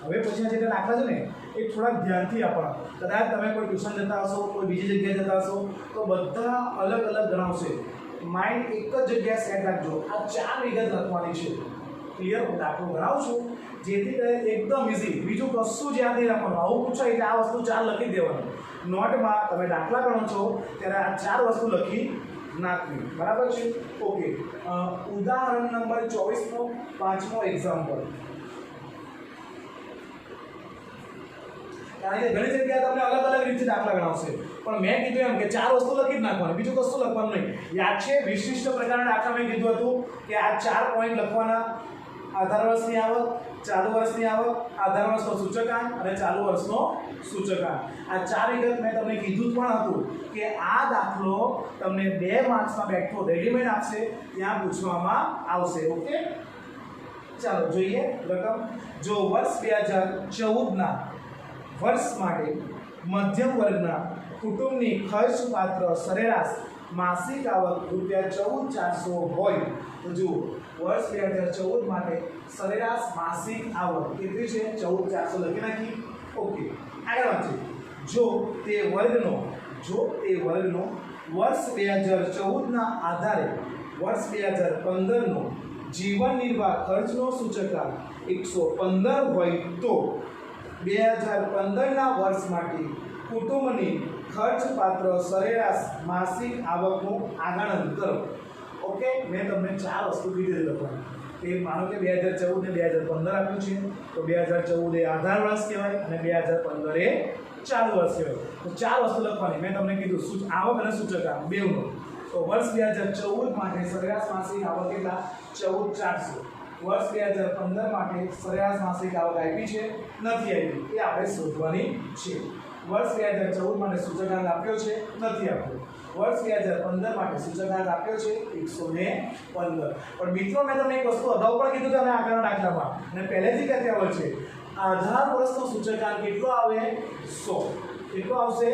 હવે પછીના જે દાખલા છે ને એ થોડા ધ્યાનથી આપણા. કદાચ તમે કોઈ ટ્યુશન જતા હશો, કોઈ બીજી જગ્યાએ જતા હશો તો બધા અલગ અલગ ગણાવશે. માઇન્ડ એક જ જગ્યાએ સેટ રાખજો. આ 4 વિગત લખવાની છે. ક્લિયર. હું દાખલો ગણાવું છું જેથી કરીને એકદમ ઈઝી. બીજું કશું જ યાદ નહીં રાખવાનું. આવું પૂછાય એટલે આ વસ્તુ 4 લખી દેવાની. નોટમાં તમે દાખલા ગણો છો ત્યારે આ 4 વસ્તુ લખી નાખવી. બરાબર છે? ઓકે. ઉદાહરણ નંબર 24 નો 5મો એક્ઝામ્પલ. કારણ કે ઘણી જગ્યાએ તમને અલગ અલગ રીતે દાખલા ગણાવશે પણ મેં કીધું એમ કે 4 વસ્તુ લખી જ નાખવાની. બીજું કશું લખવાનું નહીં. યાદ છે? વિશિષ્ટ પ્રકારના દાખલા મેં કીધું હતું કે આ 4 પોઈન્ટ લખવાના. આધાર વર્ષની આવક, ચાલુ વર્ષની આવક, આધાર વર્ષનો સૂચકાંક અને ચાલુ વર્ષનો સૂચકાંક. આ 4 વિગત મેં તમને કીધું પણ હતું કે આ દાખલો તમને 2 માર્ક્સમાં બેઠો રેડીમેડ આપશે ત્યાં પૂછવામાં આવશે. ઓકે. ચાલો જોઈએ રકમ. જો વર્ષ 2014ના વર્ષ માટે મધ્યમ વર્ગના કુટુંબની ખર્ચપાત્ર સરેરાશ માસિક આવક ₹14,400 હોય તો જુઓ વર્ષ 2014 માટે સરેરાશ માસિક આવક કેટલી છે? 14,400 લખી નાખી. ઓકે. આગળ વાંચીએ. જો તે વર્ગનો વર્ષ 2014ના આધારે વર્ષ 2015નો જીવન નિર્વાહ ખર્ચનો સૂચકાંક 115 હોય તો 2015ના વર્ષ માટે કુટુંબની ખર્ચપાત્ર સરેરાશ માસિક આવકનું આકલન કરો. ઓકે. મેં તમને 4 વસ્તુ કીધી લખવાની. એ માનો કે 2014 ને 2015 આપ્યું છે તો 2014 એ આધાર વર્ષ કહેવાય અને 2015 એ ચાલુ વર્ષ કહેવાય. તો 4 વસ્તુ લખવાની. મેં તમને કીધું આવક અને સૂચકાંક બેવનો. તો વર્ષ 2014 માટે સરેરાશ માસિક આવક કેટલા? 14,400. વર્ષ 2015 માટે સરેરાશ માસિક આવક આપી છે? નથી આપી. એ આપણે શોધવાની છે. વર્ષ 2014 માટે સૂચકાંક આપ્યો છે? નથી આપ્યો. વર્ષ 2015 માટે સૂચકાંક આપ્યો છે 115. પણ મિત્રો મેં તમને એક વસ્તુ અગાઉ પણ કીધું તમે આગળના દાખલામાં અને પહેલેથી કહેતા હોય છે આધાર વર્ષનો સૂચકાંક કેટલો આવે? 100. કેટલો આવશે?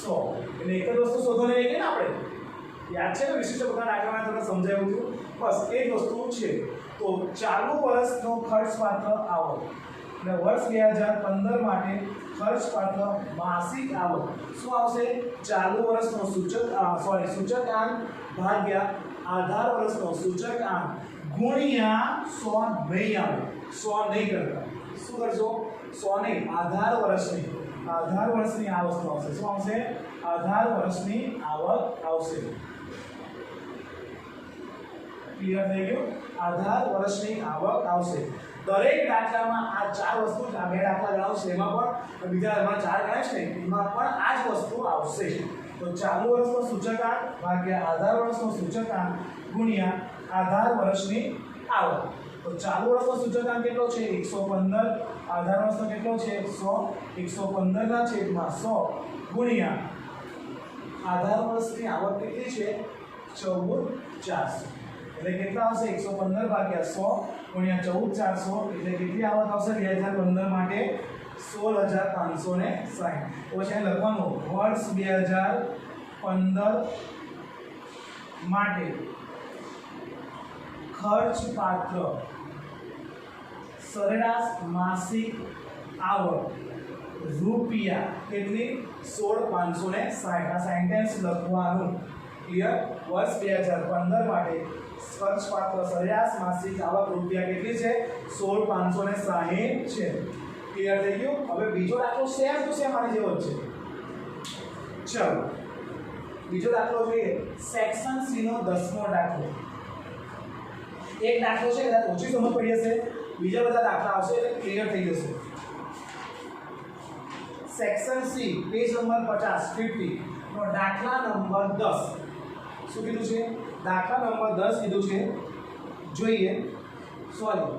100. એટલે એક જ વસ્તુ શોધવાની રહી ગઈ ને આપણે. યાદ છે ને? વિશિષ્ટ પ્રકારના દાખલામાં તમને સમજાવ્યું હતું. બસ એ જ વસ્તુ છે. તો ચાલુ વર્ષનો ખર્ચપાત્ર આવક એટલે વર્ષ 2015 માટે ખર્ચપાત્ર માસિક આવક શું આવશે? ચાલુ વર્ષનો સૂચકાંક ભાગ્યા આધાર વર્ષનો સૂચકાંક ગુણ્યા 100 નહીં આવે, 100 નહીં કરતા. શું કરશો? 100 નહીં, આધાર વર્ષની આ વસ્તુ આવશે. શું આવશે? આધાર વર્ષની આવક આવશે. ક્લિયર થઈ ગયું? આધાર વર્ષની આવક આવશે. દરેક દાખલામાં આ ચાર વસ્તુ, આ બે દાખલા ગણાવશે, એમાં પણ બીજા એમાં ચાર ગણાય છે એમાં પણ આ જ વસ્તુ આવશે. તો ચાલુ વર્ષનો સૂચકાંક ભાગ્યા આધાર વર્ષનો સૂચકાંક ગુણ્યા આધાર વર્ષની આવક. તો ચાલુ વર્ષનો સૂચકાંક કેટલો છે? 115. આધાર વર્ષનો કેટલો છે? 100. 115 ના છેદમાં 100 ગુણ્યા આધાર વર્ષની આવક કેટલી છે? 14400. એટલે કેટલા આવશે? 115 ભાગ્યા 100 ગુણ્યા 14400 એટલે કેટલી આવક આવશે 2015 માટે? 16560. પછી અહીં લખવાનું વર્ષ 2015 માટે ખર્ચપાત્ર સરેરાશ માસિક આવક રૂપિયા કેટલી? 16560. આ સેન્ટેન્સ લખવાનું. ક્લિયર? વર્ષ 2015 માટે ખર્ચપાત્ર સરેરાશ માસિક આવક રૂપિયા કેટલી છે? 16560 છે. ક્લિયર થઈ ગયું? હવે બીજો દાખલો સેમ ટુ સેમ આની જેવો જ છે. ચલો બીજો દાખલો જોઈએ. સેક્શન સી નો 10મો દાખલો. એક દાખલો છે કદાચ ઓછી સમજ પડી હશે, બીજા બધા દાખલા આવશે એટલે ક્લિયર થઈ જશે. સેક્શન સી પેજ નંબર 50 નો દાખલા નંબર 10. શું કીધું છે? દાખલા નંબર 10 કીધું છે. જોઈએ. સોરી,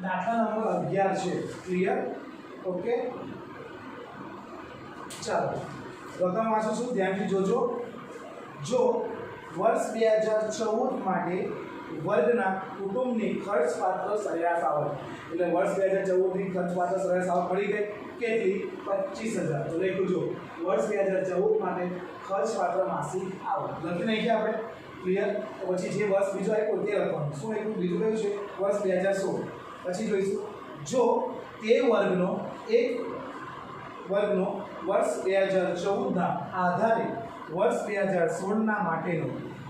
દાખલા નંબર 11 છે. ક્લિયર? ઓકે, ચાલો પ્રથમ વાંચું, ધ્યાનથી જોજો. જો વર્ષ 2014 માટે વર્ગના કુટુંબની ખર્ચપાત્ર સરેરાશ આવક, એટલે વર્ષ 2014 ની ખર્ચપાત્ર સરેરાશ આવક મળી ગઈ કેટલી? 25000. તો લખ્યું જો વર્ષ 2014 માટે ખર્ચપાત્ર માસિક આવક લખી નાખીએ આપણે. ક્લિયર? તો પછી જે વર્ષ બીજો આપ્યો તે લખવાનું. શું લખ્યું? બીજું કયું છે? વર્ષ 2016. પછી જોઈશું જો તે વર્ગનો વર્ષ 2014 ના આધારે વર્ષ 2016 ના માટેનો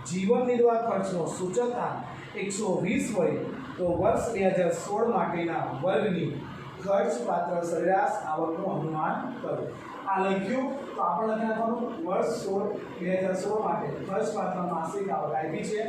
જીવન નિર્વાહ ખર્ચનો સૂચકાંક 120 હોય તો વર્ષ 2016 માટેના વર્ગની ખર્ચપાત્ર સરેરાશ આવકનું અનુમાન કરો. આ લખ્યું તો આપણે લખી નાખવાનું વર્ષ 2016 માટે ખર્ચપાત્ર માસિક આવક આપી છે,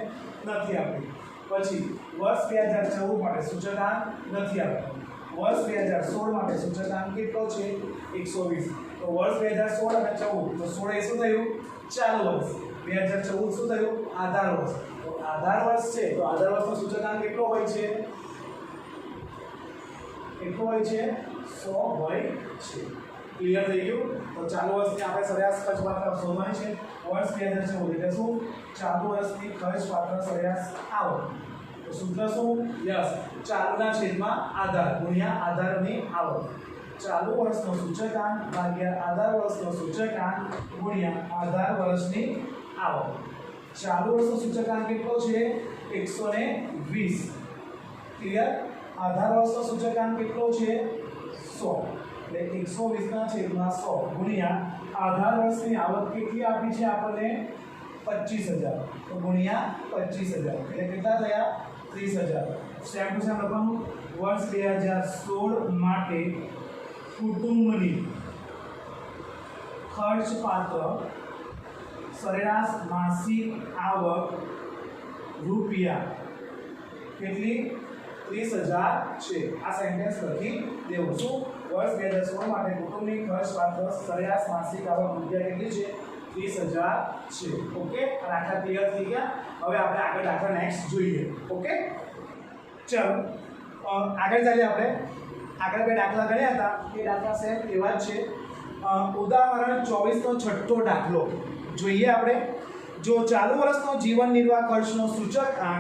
નથી આપી. પછી વર્ષ 2014 માટે સૂચકાંક નથી આપ્યું. વર્ષ 2016 માટે સૂચકાંક કેટલો છે? 120. તો વર્ષ 2016 અને 14, તો 16 એ શું થયું? ચાલુ વર્ષ. 2014 શું થયું? આધાર વર્ષ. તો આધાર વર્ષ છે તો આધાર વર્ષનો સૂચકાંક કેટલો હોય છે? કેટલો હોય છે? 100 હોય છે. ક્લિયર થઈ ગયું? તો ચાલુ વર્ષની આપણે સરેરાશ ખર્ચપાત્ર શોધવાની છે. વર્ષ 2014 એટલે શું? ચાલુ વર્ષની ખર્ચપાત્ર સરેરાશ આવક. તો સૂત્ર શું? યસ, ચાલુના છેદમાં આધાર ગુણ્યા આધારની આવક. ચાલુ વર્ષનો સૂચકાંક ભાગ્યા આધાર વર્ષનો સૂચકાંક ગુણ્યા આધાર વર્ષની આવક. ચાલુ વર્ષનો સૂચકાંક કેટલો છે? 120. ક્લિયર? આધાર વર્ષનો સૂચકાંક કેટલો છે? 100. એટલે 120 ના છેદમાં 100 ગુણ્યા આધાર વર્ષની આવક કેટલી આપી છે આપણને? 25000. તો ગુણ્યા 25000 એટલે કેટલા થયા? 30000. સેમ ટુ સેમ લખવાનું વર્ષ 2016 માટે કુટુંબની ખર્ચપાત્ર સરેરાશ માસિક આવક રૂપિયા કેટલી? 30000 છે. આ સેન્ટેન્સ લખી દેવું. શું? વર્ષ 2016 માટે કુટુંબની ખર્ચપાત્ર સરેરાશ માસિક આવક રૂપિયા કેટલી છે? 30000 છે. ઓકે, દાખલા ક્લિયર થઈ ગયા. હવે આપણે આગળ દાખલા નેક્સ્ટ જોઈએ. ઓકે, ચલો આગળ ચાલીએ. આપણે આગળ બે દાખલા ગણ્યા હતા એ દાખલા સેમ એવા જ છે. ઉદાહરણ 24 નો છઠ્ઠો દાખલો જોઈએ આપણે. જો ચાલુ વર્ષનો જીવન નિર્વાહ ખર્ચનો સૂચકાંક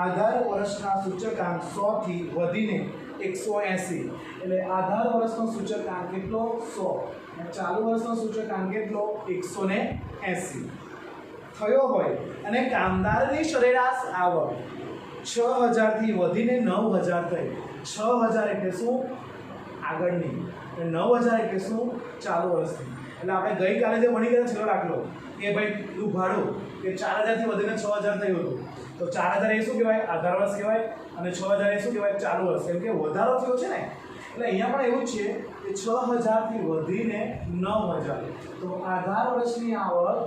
આધાર વર્ષના સૂચકાંક 100 થી વધીને 180 એટલે આધાર વર્ષનો સૂચકાંક કેટલો 100 અને ચાલુ વર્ષનો સૂચકાંક કેટલો 180 થયો હોય અને કામદારની સરેરાશ આવક 6000 થી વધીને 9000 થઈ 6000 એટલે શું આગળની અને 9000 એટલે શું ચાલુ વર્ષની એટલે આપણે ગઈકાલે જે ભણી ગયા છેલ્લો દાખલો કે ભાઈ તું ભાડું કે 4000 થી વધીને 6000 થયું હતું તો 4000 એ શું કહેવાય આધાર વર્ષ કહેવાય અને 6000 એ શું કહેવાય ચાલુ વર્ષ કેમ કે વધારો થયો છે ને એટલે અહીંયા પણ એવું જ છે કે 6000 થી વધીને 9000 તો આધાર વર્ષની આવક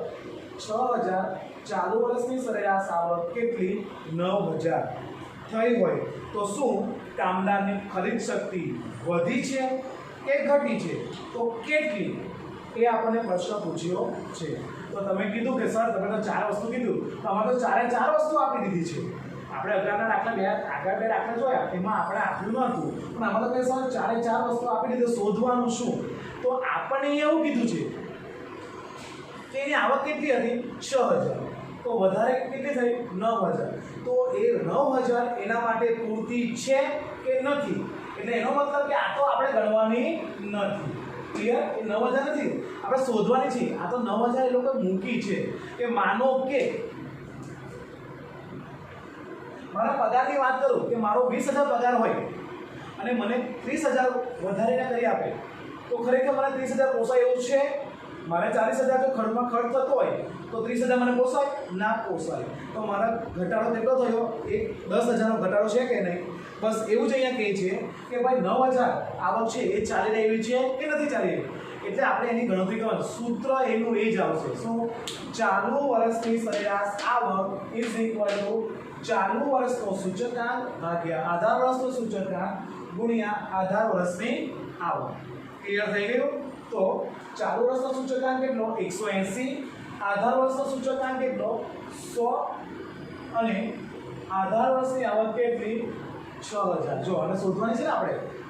6000 ચાલુ વર્ષની સરેરાશ આવક કેટલી 9000 થઈ હોય તો શું કામદારની ખરીદ શક્તિ વધી છે કે ઘટી છે તો કેટલી એ આપણને પ્રશ્ન પૂછ્યો છે તો તમે કીધું કે સર તમે તો 4 વસ્તુ કીધું તો અમારે તો 4 વસ્તુ આપી દીધી છે આપણે આગળના દાખલા આગળ બે દાખલા જોયા એમાં આપણે આપ્યું નહોતું પણ આમાં તો સર 4 વસ્તુ આપી દીધી શોધવાનું શું તો આપણને એવું કીધું છે કે એની આવક કેટલી હતી 6000 તો વધારે કેટલી થઈ 9000 તો એ 9000 એના માટે પૂરતી છે કે નથી એટલે એનો મતલબ કે આ તો આપણે ગણવાની નથી ક્લિયર એ 9000 નથી આપણે શોધવાની છે આ તો 9000 એ લોકો મૂકી છે કે માનો કે મારા પગારની વાત કરું કે મારો 20000 પગાર હોય અને મને 30000 વધારેને કરી આપે તો ખરેખર મને 30000 પોસાય એવું છે મારે 40000 જો ખર્ચમાં ખર્ચ થતો હોય તો 30000 મને પોસાય ના પોસાય તો મારા ઘટાડો કેટલો થયો એક 10000 નો ઘટાડો છે કે નહીં બસ એવું જ અહીંયા કહે છે કે ભાઈ 9000 આવક છે એ ચાલી રહી છે કે નથી ચાલી રહી એટલે આપણે એની ગણતરી કરવાની સૂત્ર એનું એ જ આવશે શું ચાલુ વર્ષની સરેરાશ આવક ઇઝ ઇક્વલ ટુ ચાલુ વર્ષનો સૂચકાંક ભાગ્યા આધાર વર્ષનો સૂચકાંક ગુણ્યા આધાર વર્ષની આવક ક્લિયર થઈ ગયું તો ચાલુ વર્ષનો સૂચકાંક કેટલો 180 આધાર વર્ષનો સૂચકાંક કેટલો 100 અને આધાર વર્ષની આવક કેટલી 6000 જો અને શોધવાની છે ને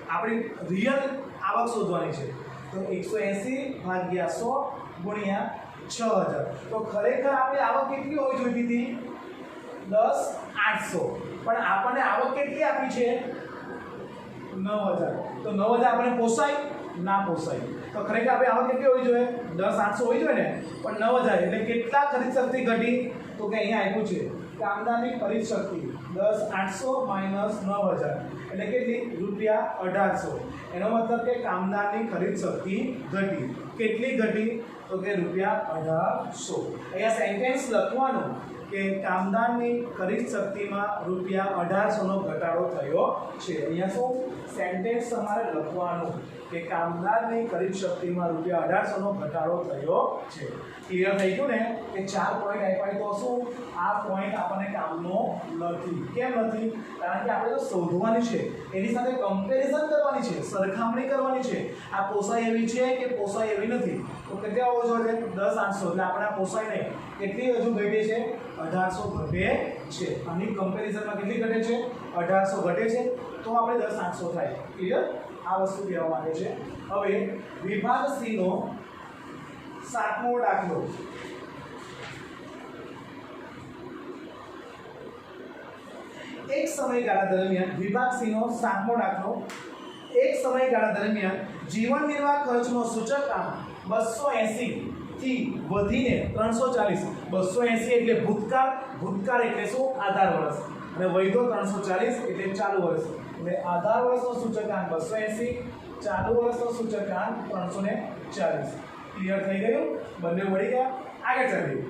આપણી રિયલ આવક શોધવાની છે તો 180 ભાગ્યા 100 ગુણ્યા 6000 તો ખરેખર આપણી આવક કેટલી હોવી જોઈતી હતી 10800 પણ આપણને આવક કેટલી આપી છે 9000 તો 9000 આપણે પોસાય ના પોસાય તો ખરેખર આપણે આવક કેટલી હોવી જોઈએ 10800 હોવી જોઈએ ને પણ 9000 એટલે કેટલા ખરીદ શક્તિ ઘટી તો કે અહીંયા આપ્યું છે કામદારની ખરીદ શક્તિ 10800 માઈનસ 9000 એટલે કેટલી રૂપિયા 1800 એનો મતલબ કે કામદારની ખરીદ શક્તિ ઘટી કેટલી ઘટી તો કે રૂપિયા 1800 અહીંયા સેન્ટેન્સ લખવાનું કે કામદારની ખરીદ શક્તિમાં રૂપિયા 1800 નો ઘટાડો થયો છે અહીંયા શું સેન્ટેન્સ તમારે લખવાનું કે કામદારની ખરીદ શક્તિમાં રૂપિયા 1800 નો ઘટાડો થયો છે ક્લિયર થઈ ગયું ને કે 4 પોઈન્ટ આપ્યા તો શું આ પોઈન્ટ આપણને કામનો નથી કેમ નથી કારણ કે આપણે તો શોધવાની છે એની સાથે કમ્પેરિઝન કરવાની છે સરખામણી કરવાની છે આ પોસાય એવી છે કે પોસાય એવી નથી તો કેટલા હોવો જોઈએ 10800 એટલે આપણે પોસાય નહીં કેટલી હજુ ઘટે છે 1800 ઘટે છે આની કમ્પેરિઝનમાં કેટલી ઘટે છે 1800 ઘટે છે તો આપણે 10800 થાય ક્લિયર આ વસ્તુ કહેવા માંગે છે હવે વિભાગ સી નો 7મો દાખલો એક સમયગાળા દરમિયાન વિભાગ સી નો 7મો દાખલો એક સમયગાળા દરમિયાન જીવન નિર્વાહ ખર્ચનો સૂચકાંક 280 થી વધીને 340 280 એટલે ભૂતકાળ એટલે શું આધાર વર્ષ અને વૈધો 340 એટલે ચાલુ વર્ષ એટલે આધાર વર્ષનો સૂચકાંક 280 ચાલુ વર્ષનો સૂચકાંક 340 ક્લિયર થઈ ગયું બંને વળી ગયા આગળ ચાલીએ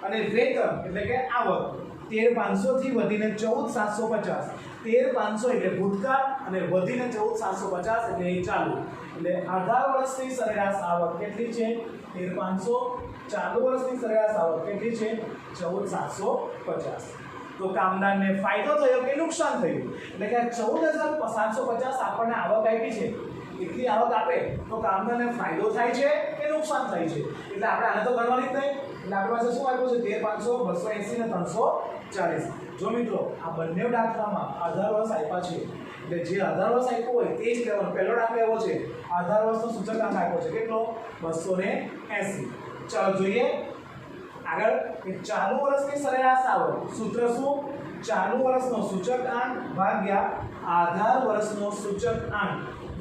અને વેતન એટલે કે આવક 13500 થી વધીને 14750 13500 એટલે ભૂતકાળ અને વધીને 14750 એટલે એ ચાલુ એટલે આધાર વર્ષની સરેરાશ આવક કેટલી છે 13500 ચાલુ વર્ષની સરેરાશ આવક કેટલી છે 14750 તો કામદારને ફાયદો થયો કે નુકસાન થયું એટલે કે 14750 આપણને આવક આપી છે એટલી આવક આપે તો કામદારને ફાયદો થાય છે કે નુકસાન થાય છે એટલે આપણે આને તો ગણવાની જ નહીં એટલે આપણી પાસે શું આપ્યું છે 13500 280 ને 340 જો મિત્રો આ બંને દાખલામાં આધાર વર્ષ આપ્યા છે એટલે જે આધાર વર્ષ આપ્યો હોય તે જ લેવાનું પહેલો દાખલો એવો છે આધાર વર્ષનો સૂચકાંક આપ્યો છે કેટલો 280 ચાલો જોઈએ આગળ કે ચાલુ વર્ષની સરેરાશ આવક સૂત્ર શું ચાલુ વર્ષનો સૂચકાંક ભાગ્યા આધાર વર્ષનો સૂચકાંક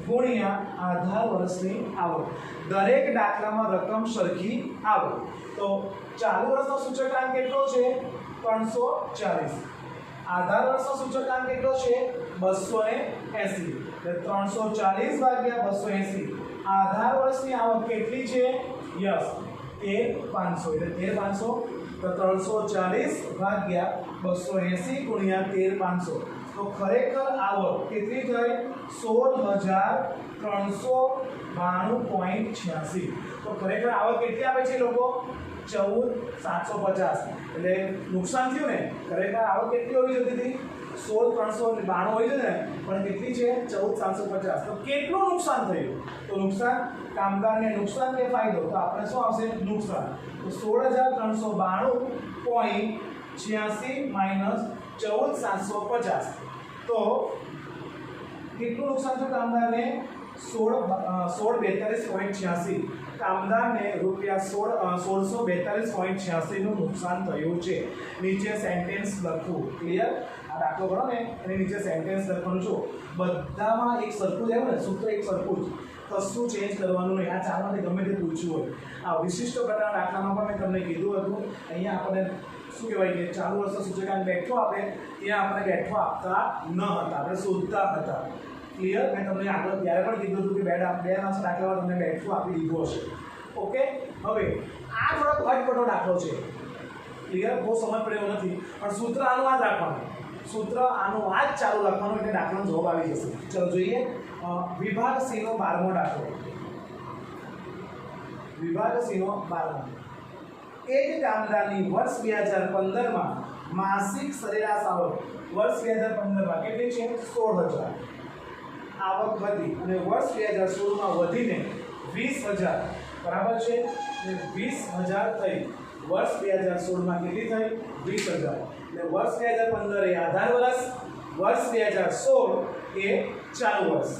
ગુણ્યા આધાર વર્ષની આવક. દરેક દાખલામાં રકમ સરખી આવે. તો ચાલુ વર્ષનો સૂચકાંક કેટલો છે? 340. આધાર વર્ષનો સૂચકાંક કેટલો છે? 280. એટલે 340 ભાગ્યા 280. આધાર વર્ષની આવક કેટલી છે? યસ, 13500. એટલે 13500. તો 340 ભાગ્યા 280 ગુણ્યા 13500. તો ખરેખર આવક કેટલી થઈ? 16392.86. તો ખરેખર આવક કેટલી આવે છે લોકો? 14750. એટલે નુકસાન થયું ને. ખરેખર આવક કેટલી હોવી જોઈતી હતી? 16392 હોવી જોઈએ ને, પણ કેટલી છે? 14750. તો કેટલું નુકસાન થયું? તો નુકસાન, કામદારને નુકસાન કે ફાયદો? તો આપણે શું આવશે? નુકસાન. તો 16392.86 માઈનસ 14750. તો કેટલું નુકસાન થયું કામદારને? 1642.86. કામદારને ₹1642.86 નું નુકસાન થયું છે. નીચે સેન્ટેન્સ લખવું. ક્લિયર? આ દાખલો કરો ને એની નીચે સેન્ટેન્સ લખવાનું છો. બધામાં એક સરખું જ આવ્યું ને, સૂત્ર એક સરખું જ, કશું ચેન્જ કરવાનું નહીં. આ ચારમાંથી ગમે તે પૂછ્યું હોય. આ વિશિષ્ટ પ્રકારના દાખલામાં પણ મેં તમને કીધું હતું. અહીંયા આપણે શું કહેવાય કે ચાલુ વર્ષનો સૂચકાંક બેઠો આપે ત્યાં આપણે બેઠો આપતા ન હતા, આપણે શોધતા હતા. ક્લિયર? મેં તમને આગળ ત્યારે પણ કીધું હતું કે બે માસ દાખલામાં તમને બેઠું આપી દીધું હશે. ઓકે, હવે આ થોડો અટપટો દાખલો છે. ક્લિયર? બહુ સમજ પડે એવું નથી, પણ સૂત્ર આનું આ જ રાખવાનું. સૂત્ર આનું આ જ ચાલુ રાખવાનું, એટલે દાખલાનો જવાબ આવી જશે. ચલો જોઈએ. વિભાગ સી નો 12મો દાખલો. વિભાગ સી નો 12મો. એક કામદારની વર્ષ 2015 માસિક સરેરાશ આવક વર્ષ 2015 કેટલી છે? 16000 આવક હતી અને વર્ષ 2016 વધીને 20000 બરાબર છે. 20000 થઈ. વર્ષ 2016 કેટલી થઈ? 20000. એટલે વર્ષ 2015 એ આધાર વર્ષ, વર્ષ 2016 એ ચાલુ વર્ષ.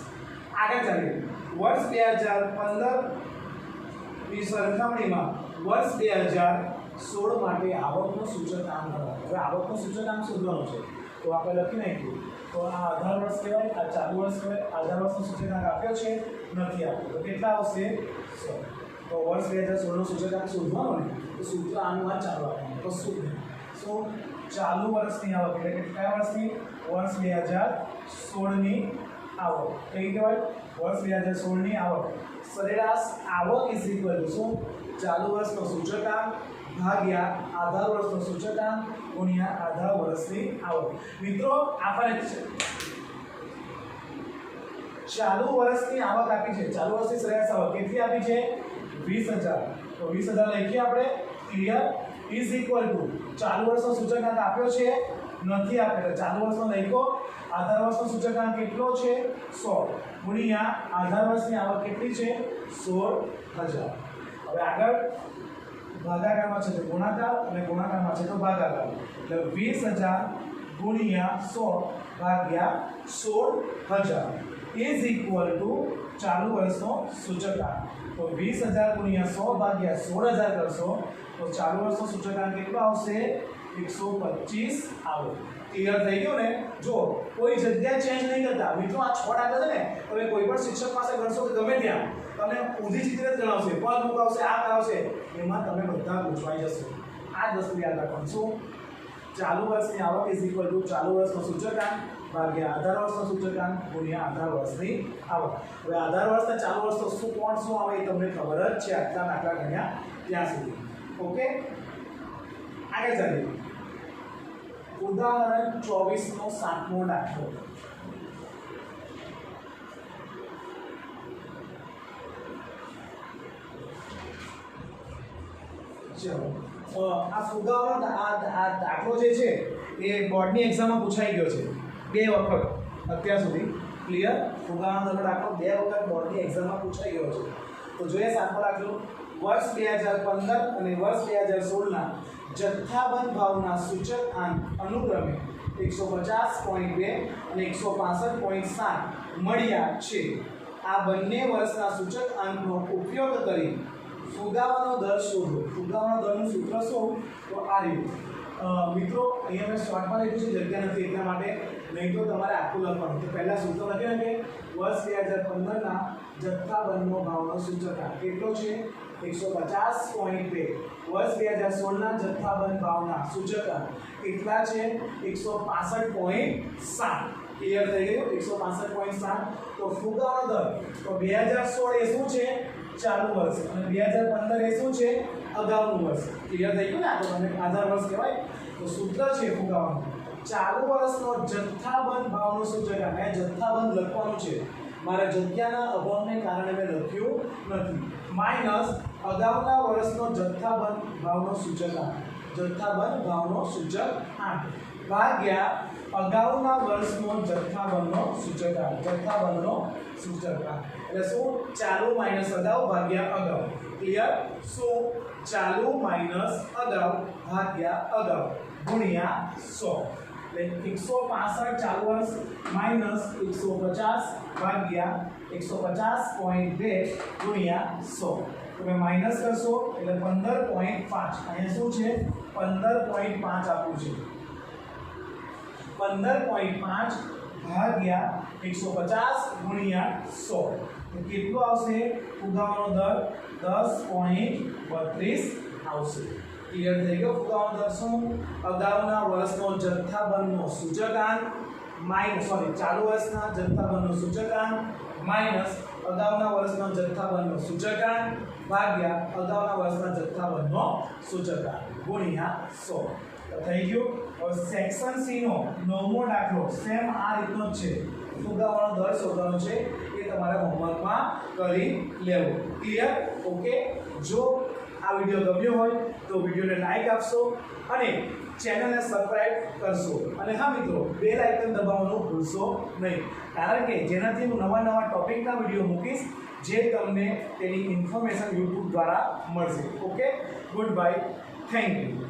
આગળ ચાલીએ. વર્ષ 2015 ની સરખામણીમાં વર્ષ 2016 માટે આવકનો સૂચકાંક મળે. હવે આવકનો સૂચકાંક શોધવાનો છે. તો આપણે લખી નાખ્યું. તો આ આધાર વર્ષ કહેવાય, આ ચાલુ વર્ષ કહેવાય. આધાર વર્ષનો સૂચકાંક આપ્યો છે? નથી આપ્યો. તો કેટલા આવશે? 100. તો વર્ષ 2016 નો સૂચકાંક શોધવાનો ને, તો સૂત્ર આનું આ ચાલુ આપવાનું. તો શું ચાલુ વર્ષની આવક એટલે કે કયા વર્ષની? વર્ષ 2016 ની આવક. કઈ કહેવાય? વર્ષ 2016 ની આવક. સરેરાશ આવક ઇઝ ઇક્વલ ટુ શું? ચાલુ વર્ષનો સૂચકાંક ભાગ્યા આધાર વર્ષનો સૂચકાંક ગુણ્યા આધાર વર્ષની આવક. મિત્રો આપણે ચાલુ વર્ષની આવક આપી છે. ચાલુ વર્ષની સરેરાશ આવક કેટલી આપી છે? 20000. તો 20000 લખીએ આપણે. ક્લિયર? ઇઝ ઇક્વલ ટુ ચાલુ વર્ષનો સૂચકાંક આપ્યો છે? નથી આપ્યો. ચાલુ વર્ષનો લખ્યો. આધાર વર્ષનો સૂચકાંક કેટલો છે? 100 ગુણ્યા આધાર વર્ષની આવક કેટલી છે? 16000. હવે આગળ ભાગાકારમાં છે તો ગુણાકાર અને ગુણાકારમાં છે તો ભાગાકાર. એટલે 20000 ગુણ્યા 100 ભાગ્યા 16000 ઇઝ ઇક્વલ ટુ ચાલુ વર્ષનો સૂચકાંક. તો 20000 ગુણ્યા 100 ભાગ્યા 16000 કરશો તો ચાલુ વર્ષનો સૂચકાંક કેટલો આવશે? 125 આવે. ક્લિયર થઈ ગયું ને? જો કોઈ જગ્યા ચેન્જ નહીં કરતા મિત્રો. આ 6 દાખલા છે ને, તમે કોઈ પણ શિક્ષક પાસે ગણશો કે ગમે ત્યાં તમને ઊંધી ચિત્ર જ ગણાવશે, પદ મુકાવશે, આ કરાવશે, એમાં તમે બધા પૂછવાઈ જશે. આ જ વસ્તુ યાદ રાખવાનું. શું? ચાલુ વર્ષની આવક ઇઝ ઇક્વલ ટુ ચાલુ વર્ષનો સૂચકાંક ભાગ્યા આધાર વર્ષનો સૂચકાંક ગુણ્યા આધાર વર્ષની આવક. હવે આધાર વર્ષ અને ચાલુ વર્ષ તો શું કોણ શું આવે એ તમને ખબર જ છે. આટલા દાખલા ગણ્યા ત્યાં સુધી. ઓકે, આગળ ચાલીએ. ઉદાહરણ 24 નો 7મો દાખલો. ચલો, આ ફુગાવાનો આ દાખલો જે છે એ બોર્ડની એક્ઝામમાં પૂછાઈ ગયો છે 2 વખત અત્યાર સુધી. ક્લિયર? ફુગાવાનો દાખલો 2 વખત બોર્ડની એક્ઝામમાં પૂછાઈ ગયો છે. તો જોઈએ 7મો દાખલો. વર્ષ 2015 અને વર્ષ 2016 ના જથ્થાબંધ ભાવના સૂચકાંક અનુક્રમે 150.2 અને 165.7 મળ્યા છે. આ બંને વર્ષના સૂચકાંકનો ઉપયોગ કરી ફુગાવાનો દર શોધો. ફુગાવાનો દરનું સૂત્ર શું? તો આ રહ્યું. મિત્રો અહીંયા મેં શોર્ટમાં લખ્યું છે, જગ્યા નથી એટલા માટે, નહીં તો તમારે આખું લખવાનું. તો પહેલા સૂત્ર લખ્યું કે વર્ષ 2015ના જથ્થાબંધનો ભાવનો સૂચકાંક કેટલો છે? 150.2. વર્ષ 2016ના જથ્થાબંધ ભાવના સૂચકાંક કેટલા છે? 165.7. ક્લિયર થઈ ગયું? 165.7. તો ફુગાવાનો દર, તો 2016 એ શું છે? ચાલુ વર્ષ, અને 2015 એ શું છે? અગાઉનું વર્ષ. ક્લિયર થઈ ગયું ને? આ તો તમને આધાર વર્ષ કહેવાય. તો સૂત્ર છે ફુગાવાનું, ચાલુ વર્ષનો જથ્થાબંધ ભાવનો સૂચકાંક. આ જથ્થાબંધ લખવાનું છે, મારા જગ્યાના અભાવને કારણે મેં લખ્યું નથી. માઇનસ અગાઉના વર્ષનો જથ્થાબંધ ભાવનો સૂચકાંક, જથ્થાબંધ ભાવનો સૂચકાંક ભાગ્યા અગાઉના વર્ષનો જથ્થાબંધનો સૂચકાંક, જથ્થાબંધનો સૂચકાંક. એટલે શું? ચાલુ માઇનસ અગાઉ ભાગ્યા અગાઉ. ક્લિયર? શું? ચાલુ માઇનસ અગાઉ ભાગ્યા અગાઉ ગુણ્યા 100. એટલે 165 ચાલુ વર્ષ માઇનસ 150 ભાગ્યા 150.2 ગુણ્યા 100. તમે માઇનસ કરશો એટલે 15.5. અહીંયા શું છે? 15.5 આપવું છે. 15.5 ભાગ્યા 150 ગુણ્યા 100. તો કેટલું આવશે? ફુગાવાનો દર 10.32 આવશે. ક્લિયર થઈ ગયો? ફુગાવાનો દર શું? અગાઉના વર્ષનો જથ્થાબંધનો સૂચકાંક માઇનસ ચાલુ વર્ષના જથ્થાબંધનો સૂચકાંક માઇનસ અગાઉના વર્ષનો જથ્થાબંધનો સૂચકાંક ભાગ્યા અગાઉના વર્ષના જથ્થાબંધનો સૂચકાંક ગુણ્યા 100. થઈ ગયું? હવે સેક્શન સી નો 9મો દાખલો સેમ આ રીતનો જ છે. ફુગાવાનો દર શોધવાનો છે, એ તમારે હોમવર્કમાં કરી લેવો. ક્લિયર? ઓકે. જો આ વિડીયો ગમ્યો હોય તો વિડીયોને લાઈક આપશો અને ચેનલને સબસ્ક્રાઇબ કરશો. અને હા મિત્રો, બેલ આઇકન દબાવવાનું ભૂલશો નહીં, કારણ કે જેનાથી હું નવા ટોપિકના વિડીયો મૂકીશ, જે તમને તેની ઇન્ફોર્મેશન યુટ્યુબ દ્વારા મળશે. Okay, good bye, thank you.